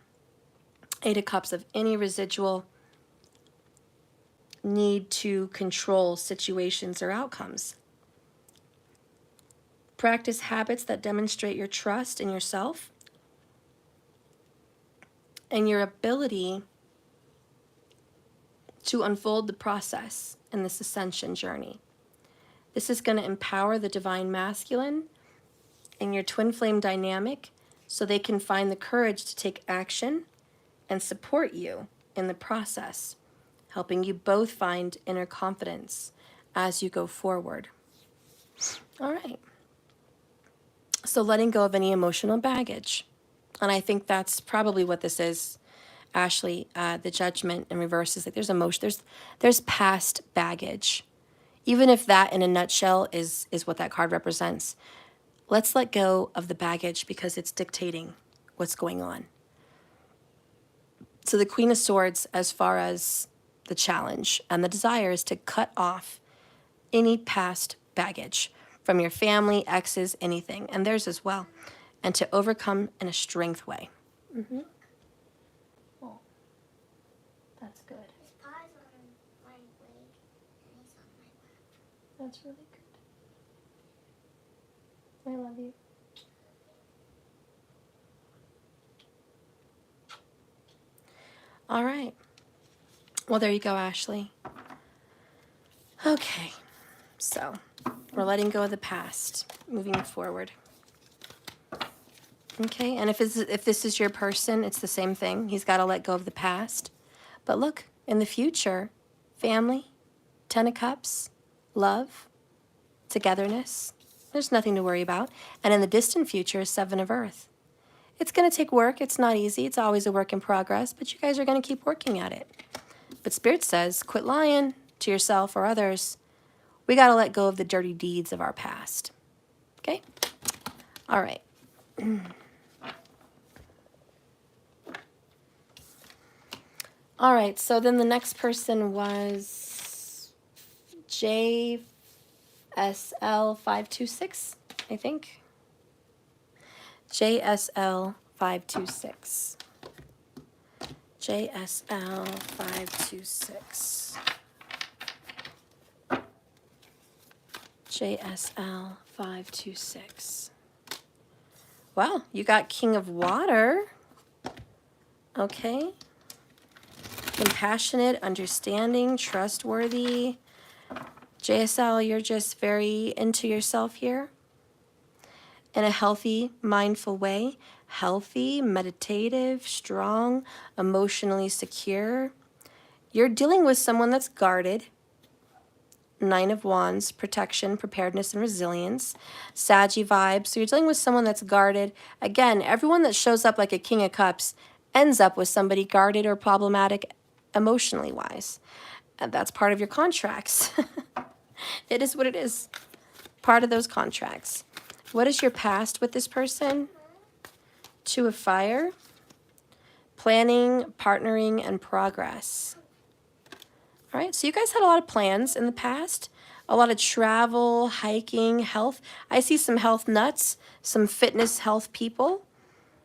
8 of Cups, of any residual need to control situations or outcomes. Practice habits that demonstrate your trust in yourself and your ability to unfold the process in this ascension journey. This is going to empower the divine masculine and your twin flame dynamic so they can find the courage to take action and support you in the process, helping you both find inner confidence as you go forward. All right. So letting go of any emotional baggage. And I think that's probably what this is, Ashley. The judgment in reverse is like there's emotion, there's past baggage. Even if that in a nutshell is what that card represents, let's let go of the baggage because it's dictating what's going on. So the Queen of Swords, as far as the challenge and the desire, is to cut off any past baggage from your family, exes, anything, and theirs as well, and to overcome in a strength way. Mm-hmm. Oh, that's good. His paws on my leg, and he's on my lap. That's really good. I love you. All right. Well, there you go, Ashley. Okay. So we're letting go of the past, moving forward. Okay, and if this is your person, it's the same thing. He's got to let go of the past. But look, in the future, family, 10 of Cups, love, togetherness, there's nothing to worry about. And in the distant future, 7 of Earth. It's going to take work. It's not easy. It's always a work in progress, but you guys are going to keep working at it. But Spirit says, quit lying to yourself or others. We got to let go of the dirty deeds of our past. Okay? All right. All right, so then the next person was JSL526, I think. JSL526. JSL 526. JSL 526. Well, you got King of Water. Okay. Compassionate, understanding, trustworthy. JSL, you're just very into yourself here in a healthy, mindful way. Healthy, meditative, strong, emotionally secure. You're dealing with someone that's guarded. Nine of Wands, protection, preparedness, and resilience. Saggy vibes. So you're dealing with someone that's guarded. Again, everyone that shows up like a King of Cups ends up with somebody guarded or problematic emotionally wise. And that's part of your contracts. It is what it is. Part of those contracts. What is your past with this person? Two of Fire. Planning, partnering, and progress. All right, so you guys had a lot of plans in the past, a lot of travel, hiking, health. I see some health nuts, some fitness health people.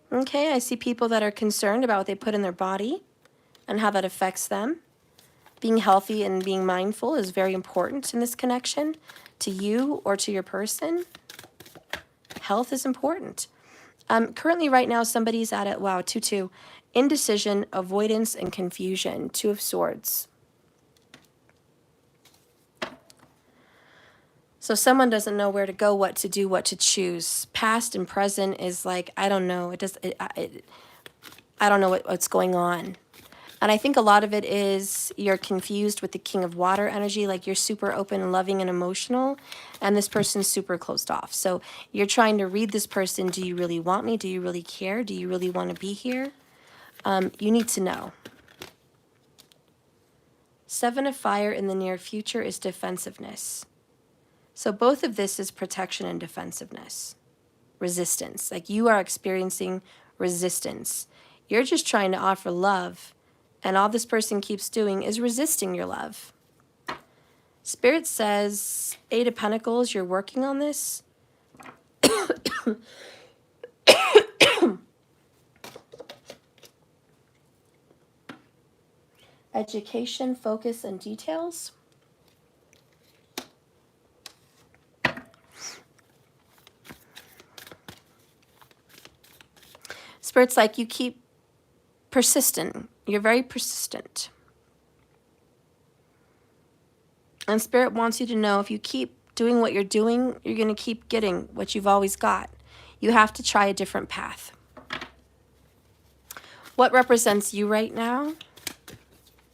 Okay, I see people that are concerned about what they put in their body and how that affects them. Being healthy and being mindful is very important in this connection to you or to your person. Health is important. Currently, right now, somebody's at it, wow, 2-2. Indecision, avoidance, and confusion. Two of Swords. So someone doesn't know where to go, what to do, what to choose. Past and present is like, I don't know. I don't know what's going on. And I think a lot of it is you're confused with the King of Water energy, like you're super open and loving and emotional, and this person's super closed off. So you're trying to read this person. Do you really want me? Do you really care? Do you really want to be here? You need to know. Seven of Fire in the near future is defensiveness. So both of this is protection and defensiveness. Resistance. Like you are experiencing resistance. You're just trying to offer love, and all this person keeps doing is resisting your love. Spirit says, Eight of Pentacles, you're working on this. Education, focus, and details. Spirit's like you keep persistent. You're very persistent. And Spirit wants you to know if you keep doing what you're doing, you're going to keep getting what you've always got. You have to try a different path. What represents you right now?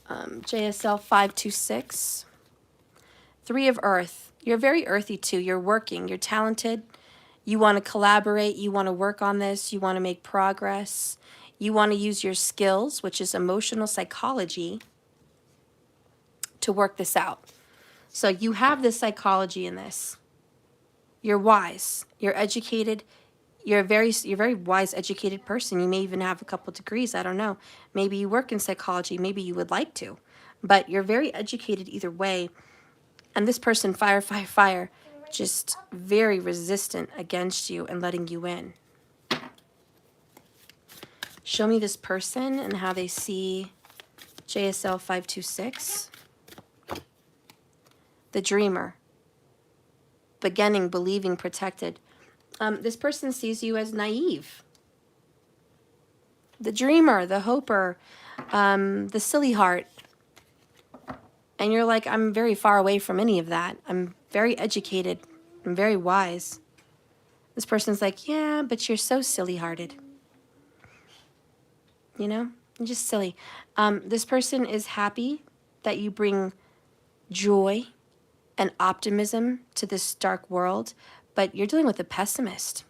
JSL 526. Three of Earth. You're very earthy too. You're working. You're talented. You want to collaborate. You want to work on this. You want to make progress. You want to use your skills, which is emotional psychology, to work this out. So you have this psychology in this. You're wise. You're educated. You're a very wise, educated person. You may even have a couple degrees. I don't know. Maybe you work in psychology. Maybe you would like to. But you're very educated either way. And this person, fire, fire, fire, just very resistant against you and letting you in. Show me this person and how they see JSL 526. The dreamer. Beginning, believing, protected. This person sees you as naive. The dreamer, the hoper, the silly heart. And you're like, I'm very far away from any of that. I'm very educated. I'm very wise. This person's like, yeah, but you're so silly-hearted. You know, you're just silly. This person is happy that you bring joy and optimism to this dark world, but you're dealing with a pessimist.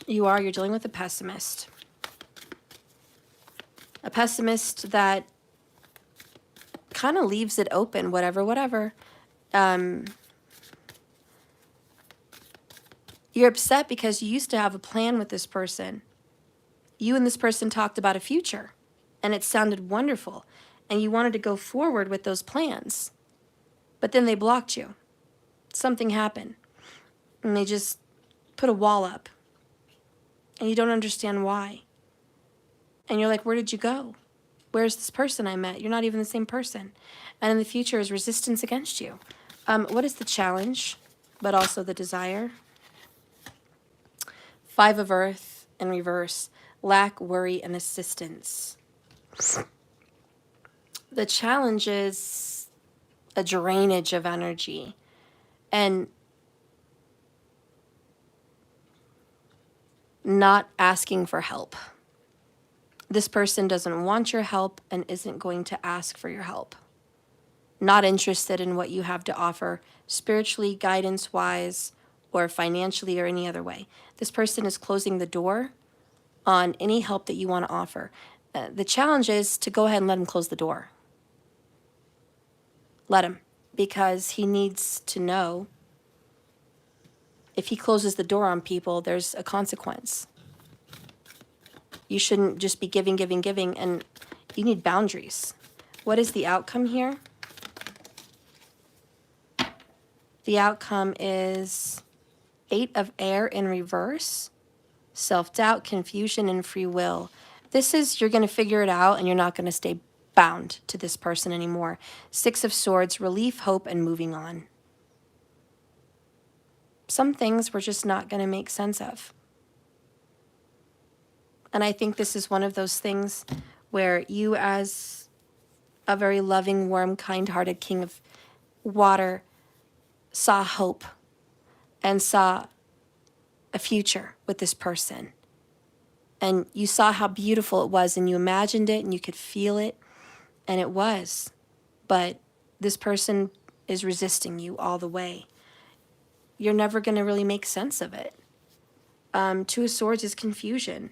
You're dealing with a pessimist. A pessimist that kind of leaves it open, whatever. You're upset because you used to have a plan with this person. You and this person talked about a future, and it sounded wonderful, and you wanted to go forward with those plans, but then they blocked you. Something happened, and they just put a wall up, and you don't understand why. And you're like, where did you go? Where's this person I met? You're not even the same person. And in the future is resistance against you. What is the challenge, but also the desire? Five of Earth in reverse. Lack, worry, and assistance. The challenge is a drainage of energy. And not asking for help. This person doesn't want your help and isn't going to ask for your help. Not interested in what you have to offer, spiritually, guidance-wise, or financially, or any other way. This person is closing the door on any help that you want to offer. The challenge is to go ahead and let him close the door. Let him, because he needs to know if he closes the door on people, there's a consequence. You shouldn't just be giving, giving, giving, and you need boundaries. What is the outcome here? The outcome is 8 of Air in reverse, self-doubt, confusion, and free will. This is, you're going to figure it out and you're not going to stay bound to this person anymore. 6 of Swords, relief, hope, and moving on. Some things we're just not going to make sense of. And I think this is one of those things where you, as a very loving, warm, kind-hearted king of water, saw hope and saw a future with this person. And you saw how beautiful it was and you imagined it and you could feel it, and it was. But this person is resisting you all the way. You're never going to really make sense of it. 2 of Swords is confusion.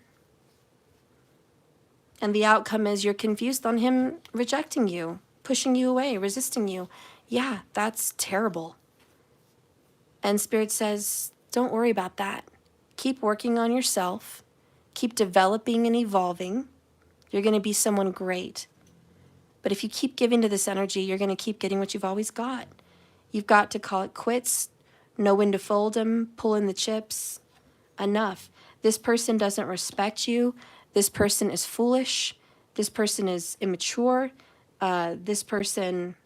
And the outcome is you're confused on him rejecting you, pushing you away, resisting you. Yeah, that's terrible. And Spirit says, don't worry about that. Keep working on yourself. Keep developing and evolving. You're going to be someone great. But if you keep giving to this energy, you're going to keep getting what you've always got. You've got to call it quits, know when to fold them, pull in the chips. Enough. This person doesn't respect you. This person is foolish. This person is immature. This person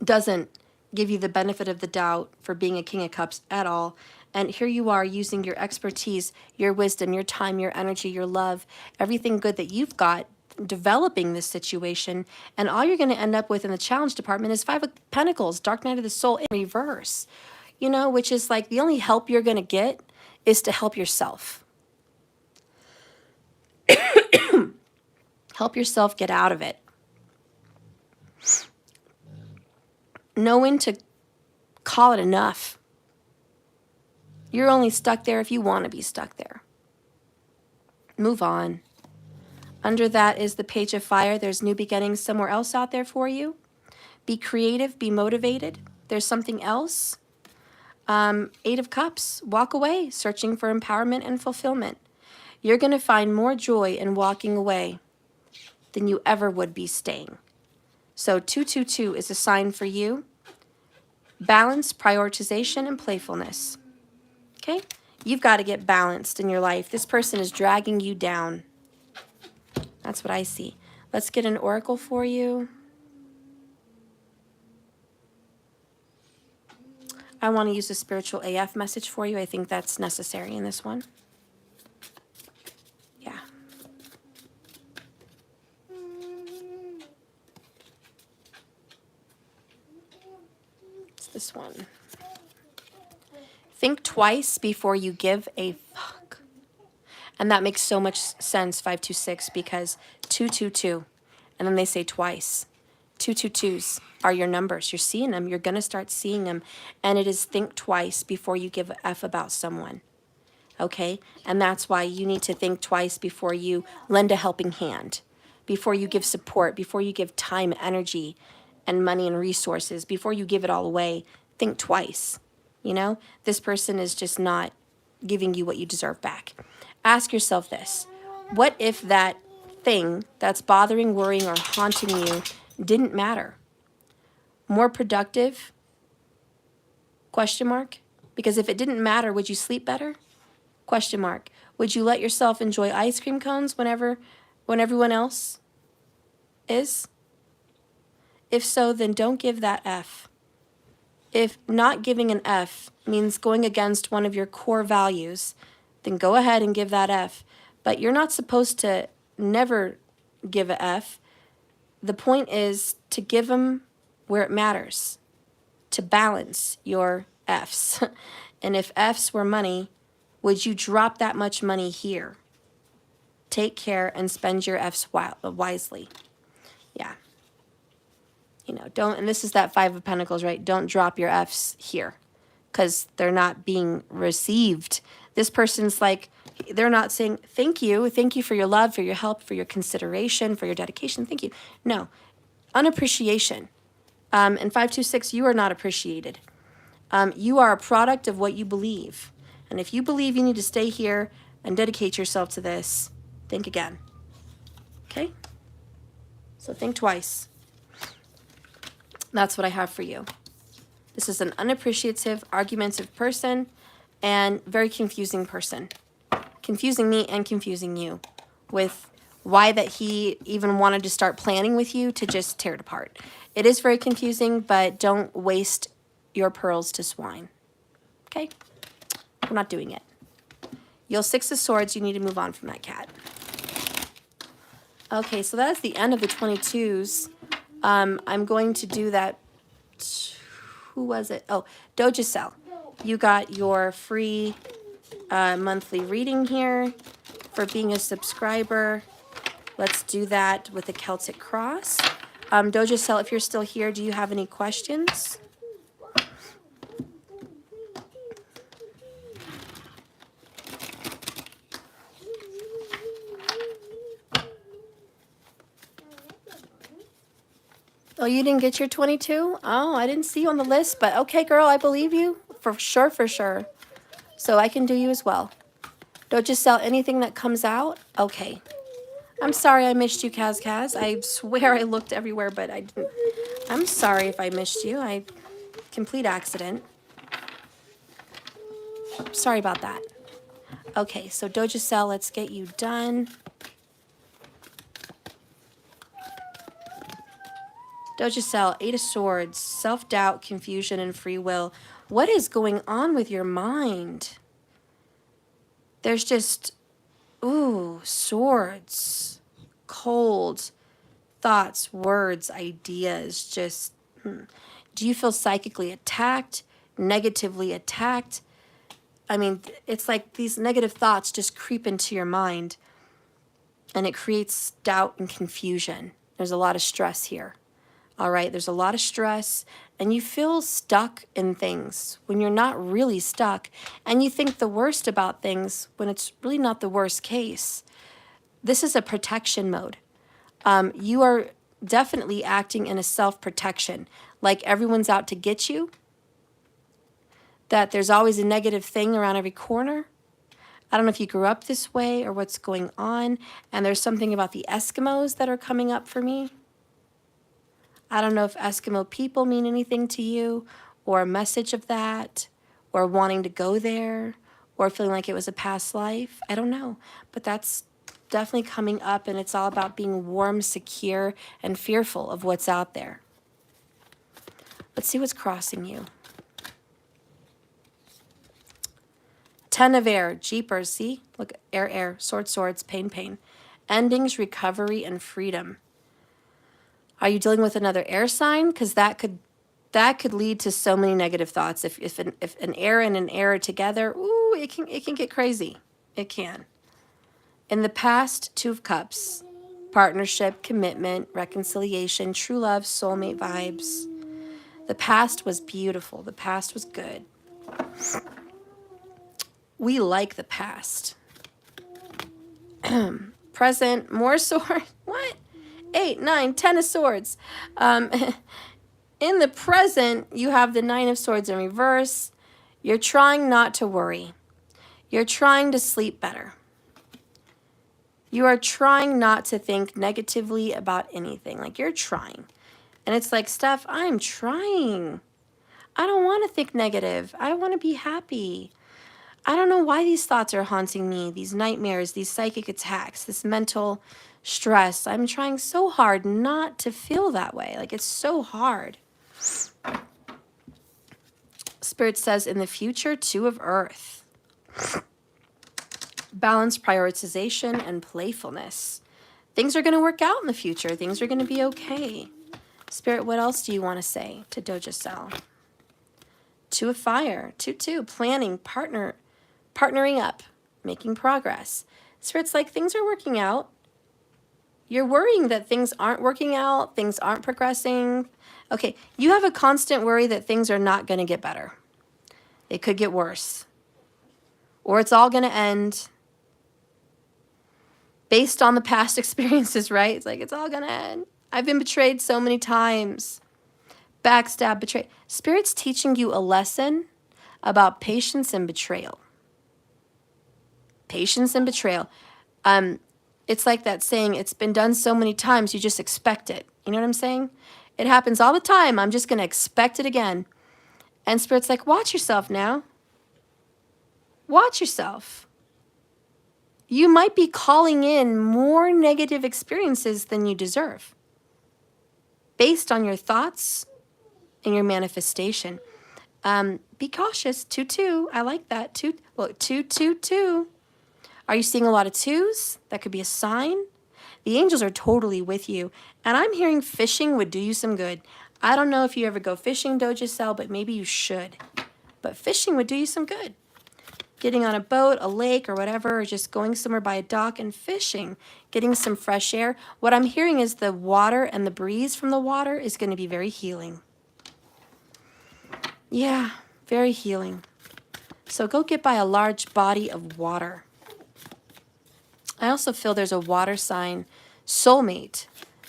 doesn't give you the benefit of the doubt for being a King of Cups at all. And here you are using your expertise, your wisdom, your time, your energy, your love, everything good that you've got, developing this situation. And all you're going to end up with in the challenge department is 5 of Pentacles, Dark Night of the Soul in reverse. You know, which is like the only help you're going to get is to help yourself. Help yourself get out of it. Know when to call it enough. You're only stuck there if you want to be stuck there. Move on. Under that is the Page of Fire. There's new beginnings somewhere else out there for you. Be creative. Be motivated. There's something else. 8 of Cups. Walk away, searching for empowerment and fulfillment. You're going to find more joy in walking away than you ever would be staying. So 222 is a sign for you. Balance, prioritization, and playfulness. Okay? You've got to get balanced in your life. This person is dragging you down. That's what I see. Let's get an oracle for you. I want to use a spiritual AF message for you. I think that's necessary in this one. Yeah. It's this one. Think twice before you give a fuck. And that makes so much sense, 526, because 222. And then they say twice. 222s are your numbers. You're seeing them. You're going to start seeing them. And it is think twice before you give a F about someone. Okay? And that's why you need to think twice before you lend a helping hand, before you give support, before you give time, energy, and money and resources, before you give it all away. Think twice. You know? This person is just not giving you what you deserve back. Ask yourself this. What if that thing that's bothering, worrying, or haunting you didn't matter? More productive? Question mark. Because if it didn't matter, would you sleep better? Question mark. Would you let yourself enjoy ice cream cones when everyone else is? If so, then don't give that F. If not giving an F means going against one of your core values, then go ahead and give that F. But you're not supposed to never give a F. The point is to give them where it matters, to balance your Fs. And if Fs were money, would you drop that much money here? Take care and spend your Fs wisely. Yeah. You know, don't, and this is that Five of Pentacles, right? Don't drop your Fs here because they're not being received. This person's like, they're not saying, thank you for your love, for your help, for your consideration, for your dedication, thank you. No, unappreciation. And 526, you are not appreciated. You are a product of what you believe. And if you believe you need to stay here and dedicate yourself to this, think again. Okay? So think twice. That's what I have for you. This is an unappreciative, argumentative person and very confusing person. Confusing me and confusing you with why that he even wanted to start planning with you to just tear it apart. It is very confusing, but don't waste your pearls to swine. Okay? We're not doing it. You'll Six of Swords. You need to move on from that cat. Okay, so that's the end of the 22s. I'm going to do that. Who was it? Oh, Doubleedged. You got your free monthly reading here for being a subscriber. Let's do that with a Celtic cross. Doubleedged, if you're still here, do you have any questions? Oh, you didn't get your 22? Oh, I didn't see you on the list, but okay, girl, I believe you. For sure, for sure. So I can do you as well. Doubleedged, anything that comes out? Okay. I'm sorry I missed you, Kaz. I swear I looked everywhere, but I didn't. I'm sorry if I missed you. Complete accident. Sorry about that. Okay, so Doubleedged, let's get you done. Doubleedged, Eight of Swords, self-doubt, confusion, and free will. What is going on with your mind? There's just, ooh, swords, cold, thoughts, words, ideas, just, Do you feel psychically attacked, negatively attacked? I mean, it's like these negative thoughts just creep into your mind, and it creates doubt and confusion. There's a lot of stress here. All right, there's a lot of stress, and you feel stuck in things when you're not really stuck, and you think the worst about things when it's really not the worst case. This is a protection mode. You are definitely acting in a self-protection, like everyone's out to get you, that there's always a negative thing around every corner. I don't know if you grew up this way or what's going on, and there's something about the Eskimos that are coming up for me. I don't know if Eskimo people mean anything to you, or a message of that, or wanting to go there, or feeling like it was a past life. I don't know, but that's definitely coming up, and it's all about being warm, secure, and fearful of what's out there. Let's see what's crossing you. Ten of Air, Jeepers, see? Look, air, air, swords, swords, pain, pain. Endings, recovery, and freedom. Are you dealing with another air sign? Because that could lead to so many negative thoughts. If an air and an air are together, ooh, it can get crazy. It can. In the past, Two of Cups, partnership, commitment, reconciliation, true love, soulmate vibes. The past was beautiful. The past was good. We like the past. Present, more sword. What? 8, 9, 10 of Swords. In the present, you have the 9 of Swords in reverse. You're trying not to worry. You're trying to sleep better. You are trying not to think negatively about anything. Like, you're trying. And it's like, Steph, I'm trying. I don't want to think negative. I want to be happy. I don't know why these thoughts are haunting me, these nightmares, these psychic attacks, this mental stress. I'm trying so hard not to feel that way. Like, it's so hard. Spirit says, in the future, 2 of Earth. Balance, prioritization, and playfulness. Things are going to work out in the future. Things are going to be okay. Spirit, what else do you want to say to Doja Cell? 2 of Fire. 2-2. Planning, partnering up, making progress. Spirit's like, things are working out. You're worrying that things aren't working out, things aren't progressing. Okay, you have a constant worry that things are not going to get better. They could get worse. Or it's all going to end based on the past experiences, right? It's like, it's all going to end. I've been betrayed so many times. Backstab, betrayed. Spirit's teaching you a lesson about patience and betrayal. Patience and betrayal. It's like that saying, it's been done so many times, you just expect it. You know what I'm saying? It happens all the time. I'm just going to expect it again. And Spirit's like, watch yourself now. Watch yourself. You might be calling in more negative experiences than you deserve based on your thoughts and your manifestation. Be cautious. 2-2. I like that. 2-2-2. Are you seeing a lot of 2s? That could be a sign. The angels are totally with you. And I'm hearing fishing would do you some good. I don't know if you ever go fishing, Doja Cell, but maybe you should. But fishing would do you some good. Getting on a boat, a lake, or whatever, or just going somewhere by a dock and fishing, getting some fresh air. What I'm hearing is the water and the breeze from the water is going to be very healing. Yeah, very healing. So go get by a large body of water. I also feel there's a water sign soulmate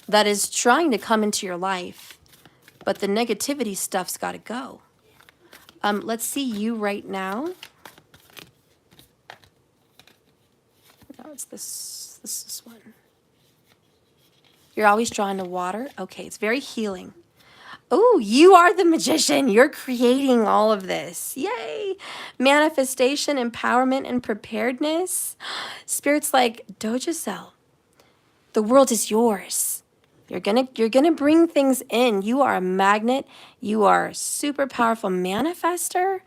that is trying to come into your life, but the negativity stuff's got to go. Let's see you right now. No, it's this one. You're always drawn to water. Okay, it's very healing. Oh, you are the magician. You're creating all of this. Yay. Manifestation, empowerment, and preparedness. Spirit's like, Doja Cell, the world is yours. You're gonna bring things in. You are a magnet. You are a super powerful manifester.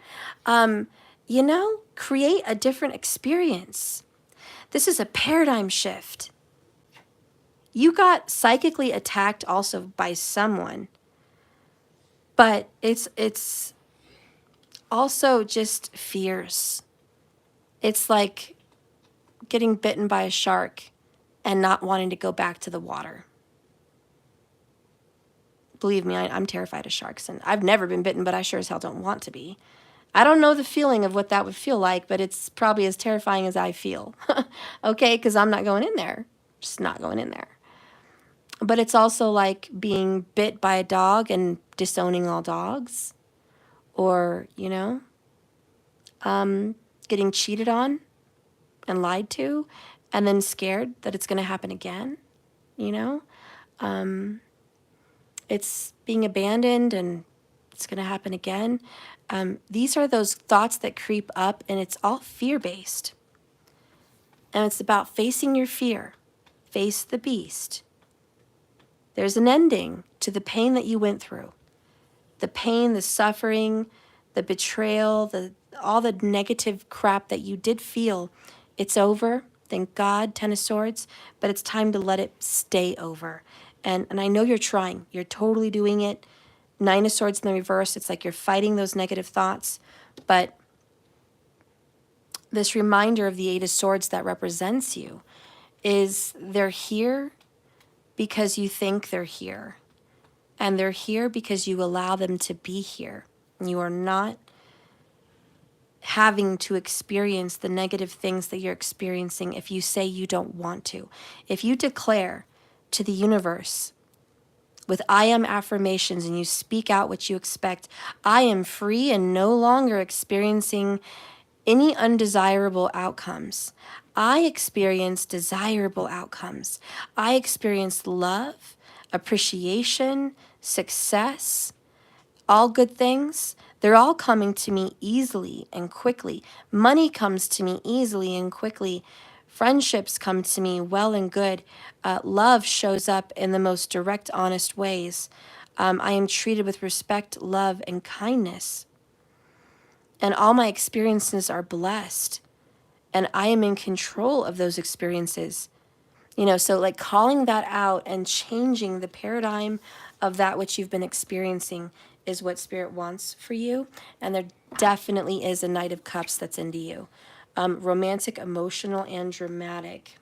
You know, create a different experience. This is a paradigm shift. You got psychically attacked also by someone. But it's also just fears. It's like getting bitten by a shark and not wanting to go back to the water. Believe me, I'm terrified of sharks, and I've never been bitten, but I sure as hell don't want to be. I don't know the feeling of what that would feel like, but it's probably as terrifying as I feel. Okay, because I'm not going in there. Just not going in there. But it's also like being bit by a dog and disowning all dogs. Or, you know, getting cheated on and lied to and then scared that it's going to happen again, you know. It's being abandoned and it's going to happen again. These are those thoughts that creep up, and it's all fear-based. And it's about facing your fear. Face the beast. There's an ending to the pain that you went through. The pain, the suffering, the betrayal, all the negative crap that you did feel. It's over. Thank God, 10 of Swords. But it's time to let it stay over. And I know you're trying. You're totally doing it. 9 of Swords in the reverse. It's like you're fighting those negative thoughts. But this reminder of the 8 of Swords that represents you is they're here because you think they're here. And they're here because you allow them to be here. You are not having to experience the negative things that you're experiencing if you say you don't want to. If you declare to the universe with I am affirmations and you speak out what you expect, I am free and no longer experiencing any undesirable outcomes. I experience desirable outcomes. I experience love, appreciation, success, all good things. They're all coming to me easily and quickly. Money comes to me easily and quickly. Friendships come to me well and good. Love shows up in the most direct, honest ways. I am treated with respect, love, and kindness. And all my experiences are blessed. And I am in control of those experiences. You know, so like calling that out and changing the paradigm of that which you've been experiencing is what Spirit wants for you. And there definitely is a Knight of Cups that's into you. Romantic, emotional, and dramatic.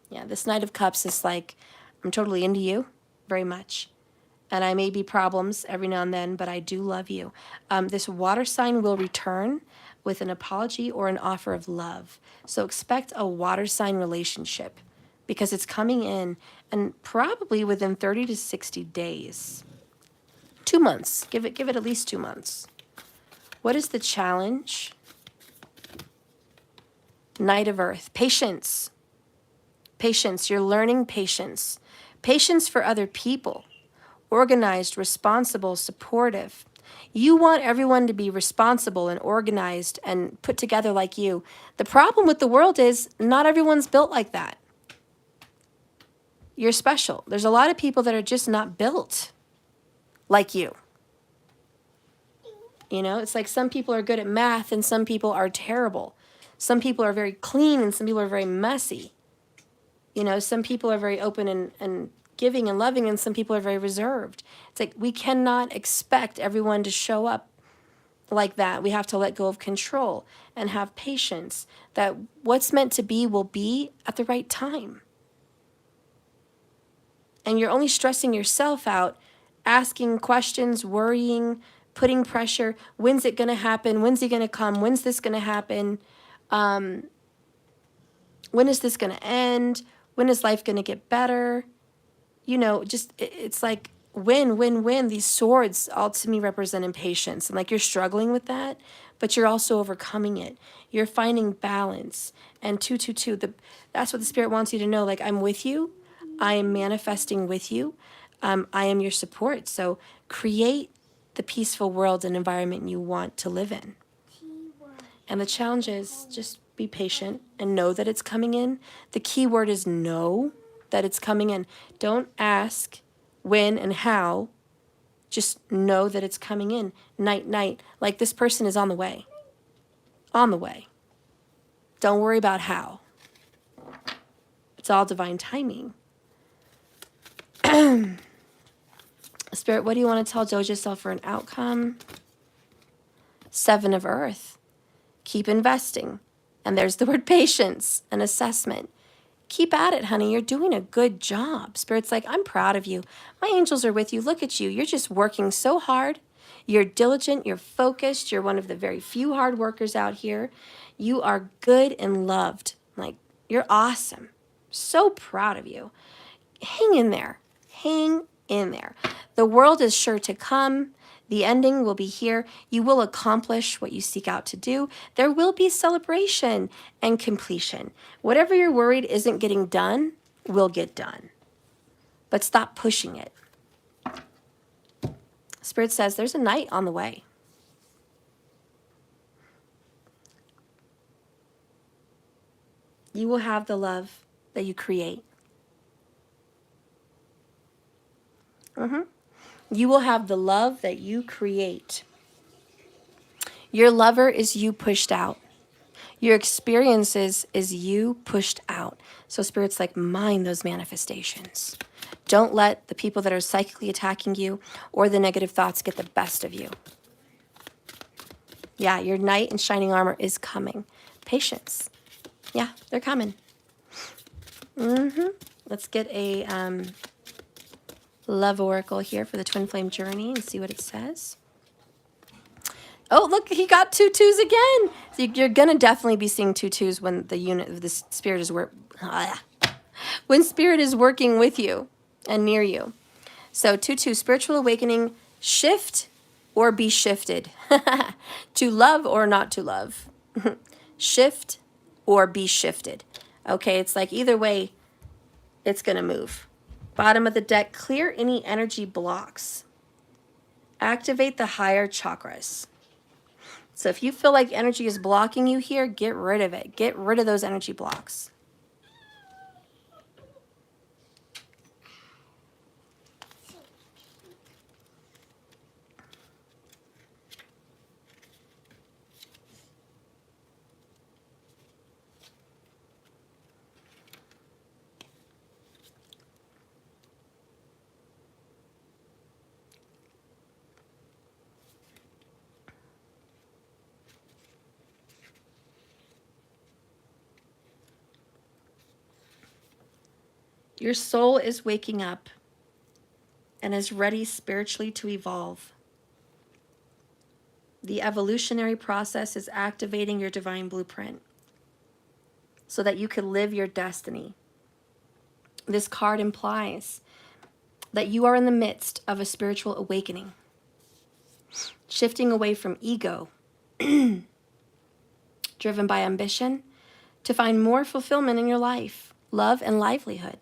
Yeah, this Knight of Cups is like, I'm totally into you very much. And I may be problems every now and then, but I do love you. This water sign will return with an apology or an offer of love. So expect a water sign relationship because it's coming in and probably within 30 to 60 days. 2 months. Give it at least 2 months. What is the challenge? Knight of Earth. Patience. Patience. You're learning patience. Patience for other people. Organized, responsible, supportive. You want everyone to be responsible and organized and put together like you. The problem with the world is not everyone's built like that. You're special. There's a lot of people that are just not built like you. You know, it's like some people are good at math and some people are terrible. Some people are very clean and some people are very messy. You know, some people are very open and giving and loving, and some people are very reserved. It's like we cannot expect everyone to show up like that. We have to let go of control and have patience that what's meant to be will be at the right time. And you're only stressing yourself out, asking questions, worrying, putting pressure. When's it going to happen? When's he going to come? When's this going to happen? When is this going to end? When is life going to get better? You know, just it's like win. These swords all to me represent impatience. And like you're struggling with that, but you're also overcoming it. You're finding balance. And 222, that's what the Spirit wants you to know. Like, I'm with you. I am manifesting with you. I am your support. So create the peaceful world and environment you want to live in. And the challenge is just be patient and know that it's coming in. The key word is know that it's coming in. Don't ask when and how. Just know that it's coming in. Night. Like this person is on the way. On the way. Don't worry about how. It's all divine timing. Spirit, what do you want to tell Doja self for an outcome? 7 of Earth. Keep investing. And there's the word patience and assessment. Keep at it, honey. You're doing a good job. Spirit's like, I'm proud of you. My angels are with you. Look at you. You're just working so hard. You're diligent. You're focused. You're one of the very few hard workers out here. You are good and loved. Like, you're awesome. So proud of you. Hang in there. Hang in there. The world is sure to come. The ending will be here. You will accomplish what you seek out to do. There will be celebration and completion. Whatever you're worried isn't getting done will get done. But stop pushing it. Spirit says there's a knight on the way. You will have the love that you create. You will have the love that you create. Your lover is you pushed out. Your experiences is you pushed out. So Spirit's like, mind those manifestations. Don't let the people that are psychically attacking you or the negative thoughts get the best of you. Yeah, your knight in shining armor is coming. Patience. Yeah, they're coming. Let's get a love oracle here for the twin flame journey and see what it says. Oh, look, he got 2 2s again. So you're going to definitely be seeing 2 2s when the unit of the Spirit is when Spirit is working with you and near you. So 2 2, spiritual awakening, shift or be shifted. To love or not to love. Shift or be shifted. Okay, it's like either way, it's going to move. Bottom of the deck, clear any energy blocks. Activate the higher chakras. So if you feel like energy is blocking you here, get rid of it. Get rid of those energy blocks. Your soul is waking up and is ready spiritually to evolve. The evolutionary process is activating your divine blueprint so that you can live your destiny. This card implies that you are in the midst of a spiritual awakening, shifting away from ego, driven by ambition, to find more fulfillment in your life, love, and livelihood.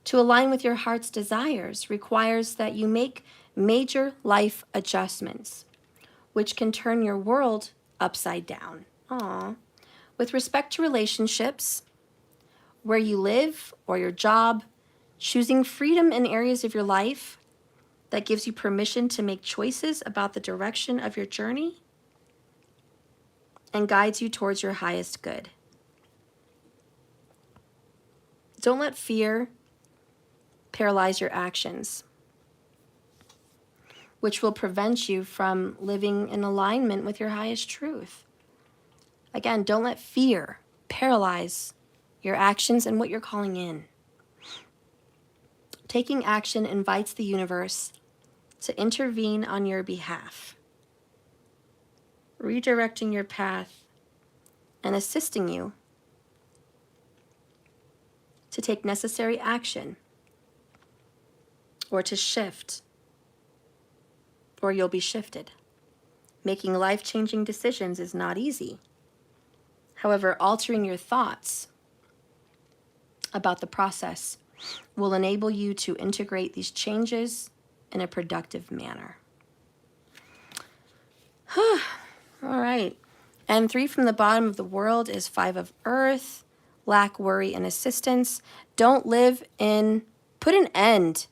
To align with your heart's desires requires that you make major life adjustments, which can turn your world upside down. Aww. With respect to relationships, where you live or your job, choosing freedom in areas of your life that gives you permission to make choices about the direction of your journey and guides you towards your highest good. Don't let fear paralyze your actions, which will prevent you from living in alignment with your highest truth. Again, don't let fear paralyze your actions and what you're calling in. Taking action invites the universe to intervene on your behalf, redirecting your path and assisting you to take necessary action or to shift, or you'll be shifted. Making life-changing decisions is not easy. However, altering your thoughts about the process will enable you to integrate these changes in a productive manner. All right. And 3 from the bottom of the world is 5 of earth, lack, worry, and assistance. Don't live in, put an end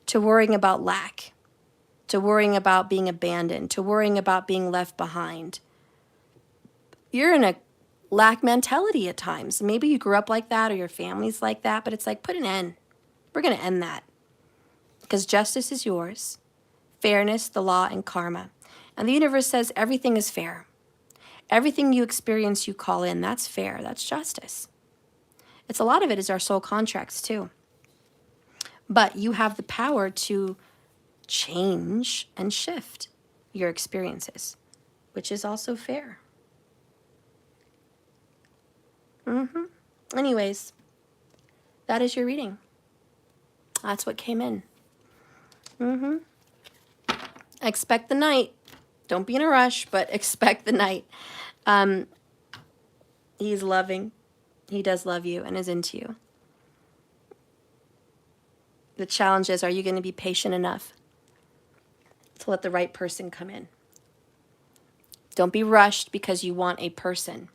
to worrying about lack, to worrying about being abandoned, to worrying about being left behind. You're in a lack mentality at times. Maybe you grew up like that or your family's like that, but it's like, put an end. We're going to end that. Because justice is yours, fairness, the law, and karma. And the universe says everything is fair. Everything you experience, you call in. That's fair. That's justice. It's a lot of it is our soul contracts too. But you have the power to change and shift your experiences, which is also fair. Anyways, that is your reading. That's what came in. Expect the night. Don't be in a rush, but expect the night. He's loving. He does love you and is into you. The challenge is, are you going to be patient enough to let the right person come in? Don't be rushed because you want a person.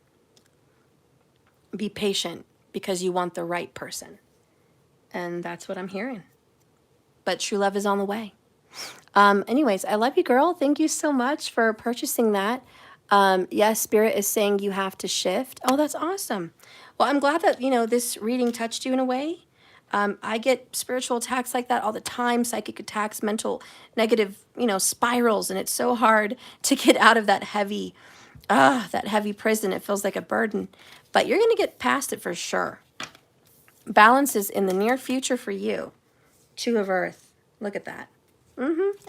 Be patient because you want the right person. And that's what I'm hearing. But true love is on the way. Anyways, I love you, girl. Thank you so much for purchasing that. Yes, Spirit is saying you have to shift. Oh, that's awesome. Well, I'm glad that, this reading touched you in a way. I get spiritual attacks like that all the time, psychic attacks, mental negative, spirals, and it's so hard to get out of that heavy prison. It feels like a burden, but you're going to get past it for sure. Balance is in the near future for you. 2 of earth. Look at that.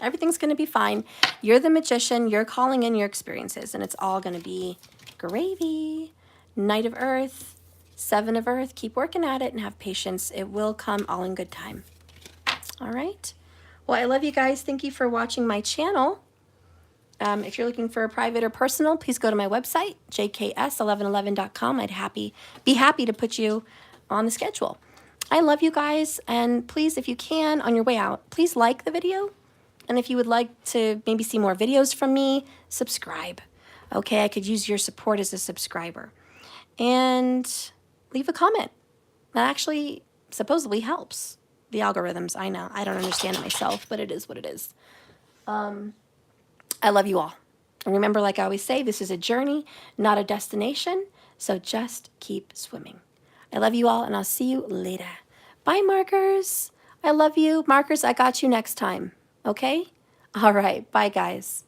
Everything's going to be fine. You're the magician. You're calling in your experiences, and it's all going to be gravy. Knight of earth. 7 of earth. Keep working at it and have patience. It will come all in good time. All right. Well, I love you guys. Thank you for watching my channel. If you're looking for a private or personal, please go to my website, jks1111.com. I'd be happy to put you on the schedule. I love you guys, and please, if you can, on your way out, please like the video. And if you would like to maybe see more videos from me, subscribe. Okay, I could use your support as a subscriber. And leave a comment. That actually supposedly helps the algorithms. I know. I don't understand it myself, but it is what it is. I love you all. And remember, like I always say, this is a journey, not a destination. So just keep swimming. I love you all, and I'll see you later. Bye, markers. I love you. Markers, I got you next time. Okay? All right. Bye, guys.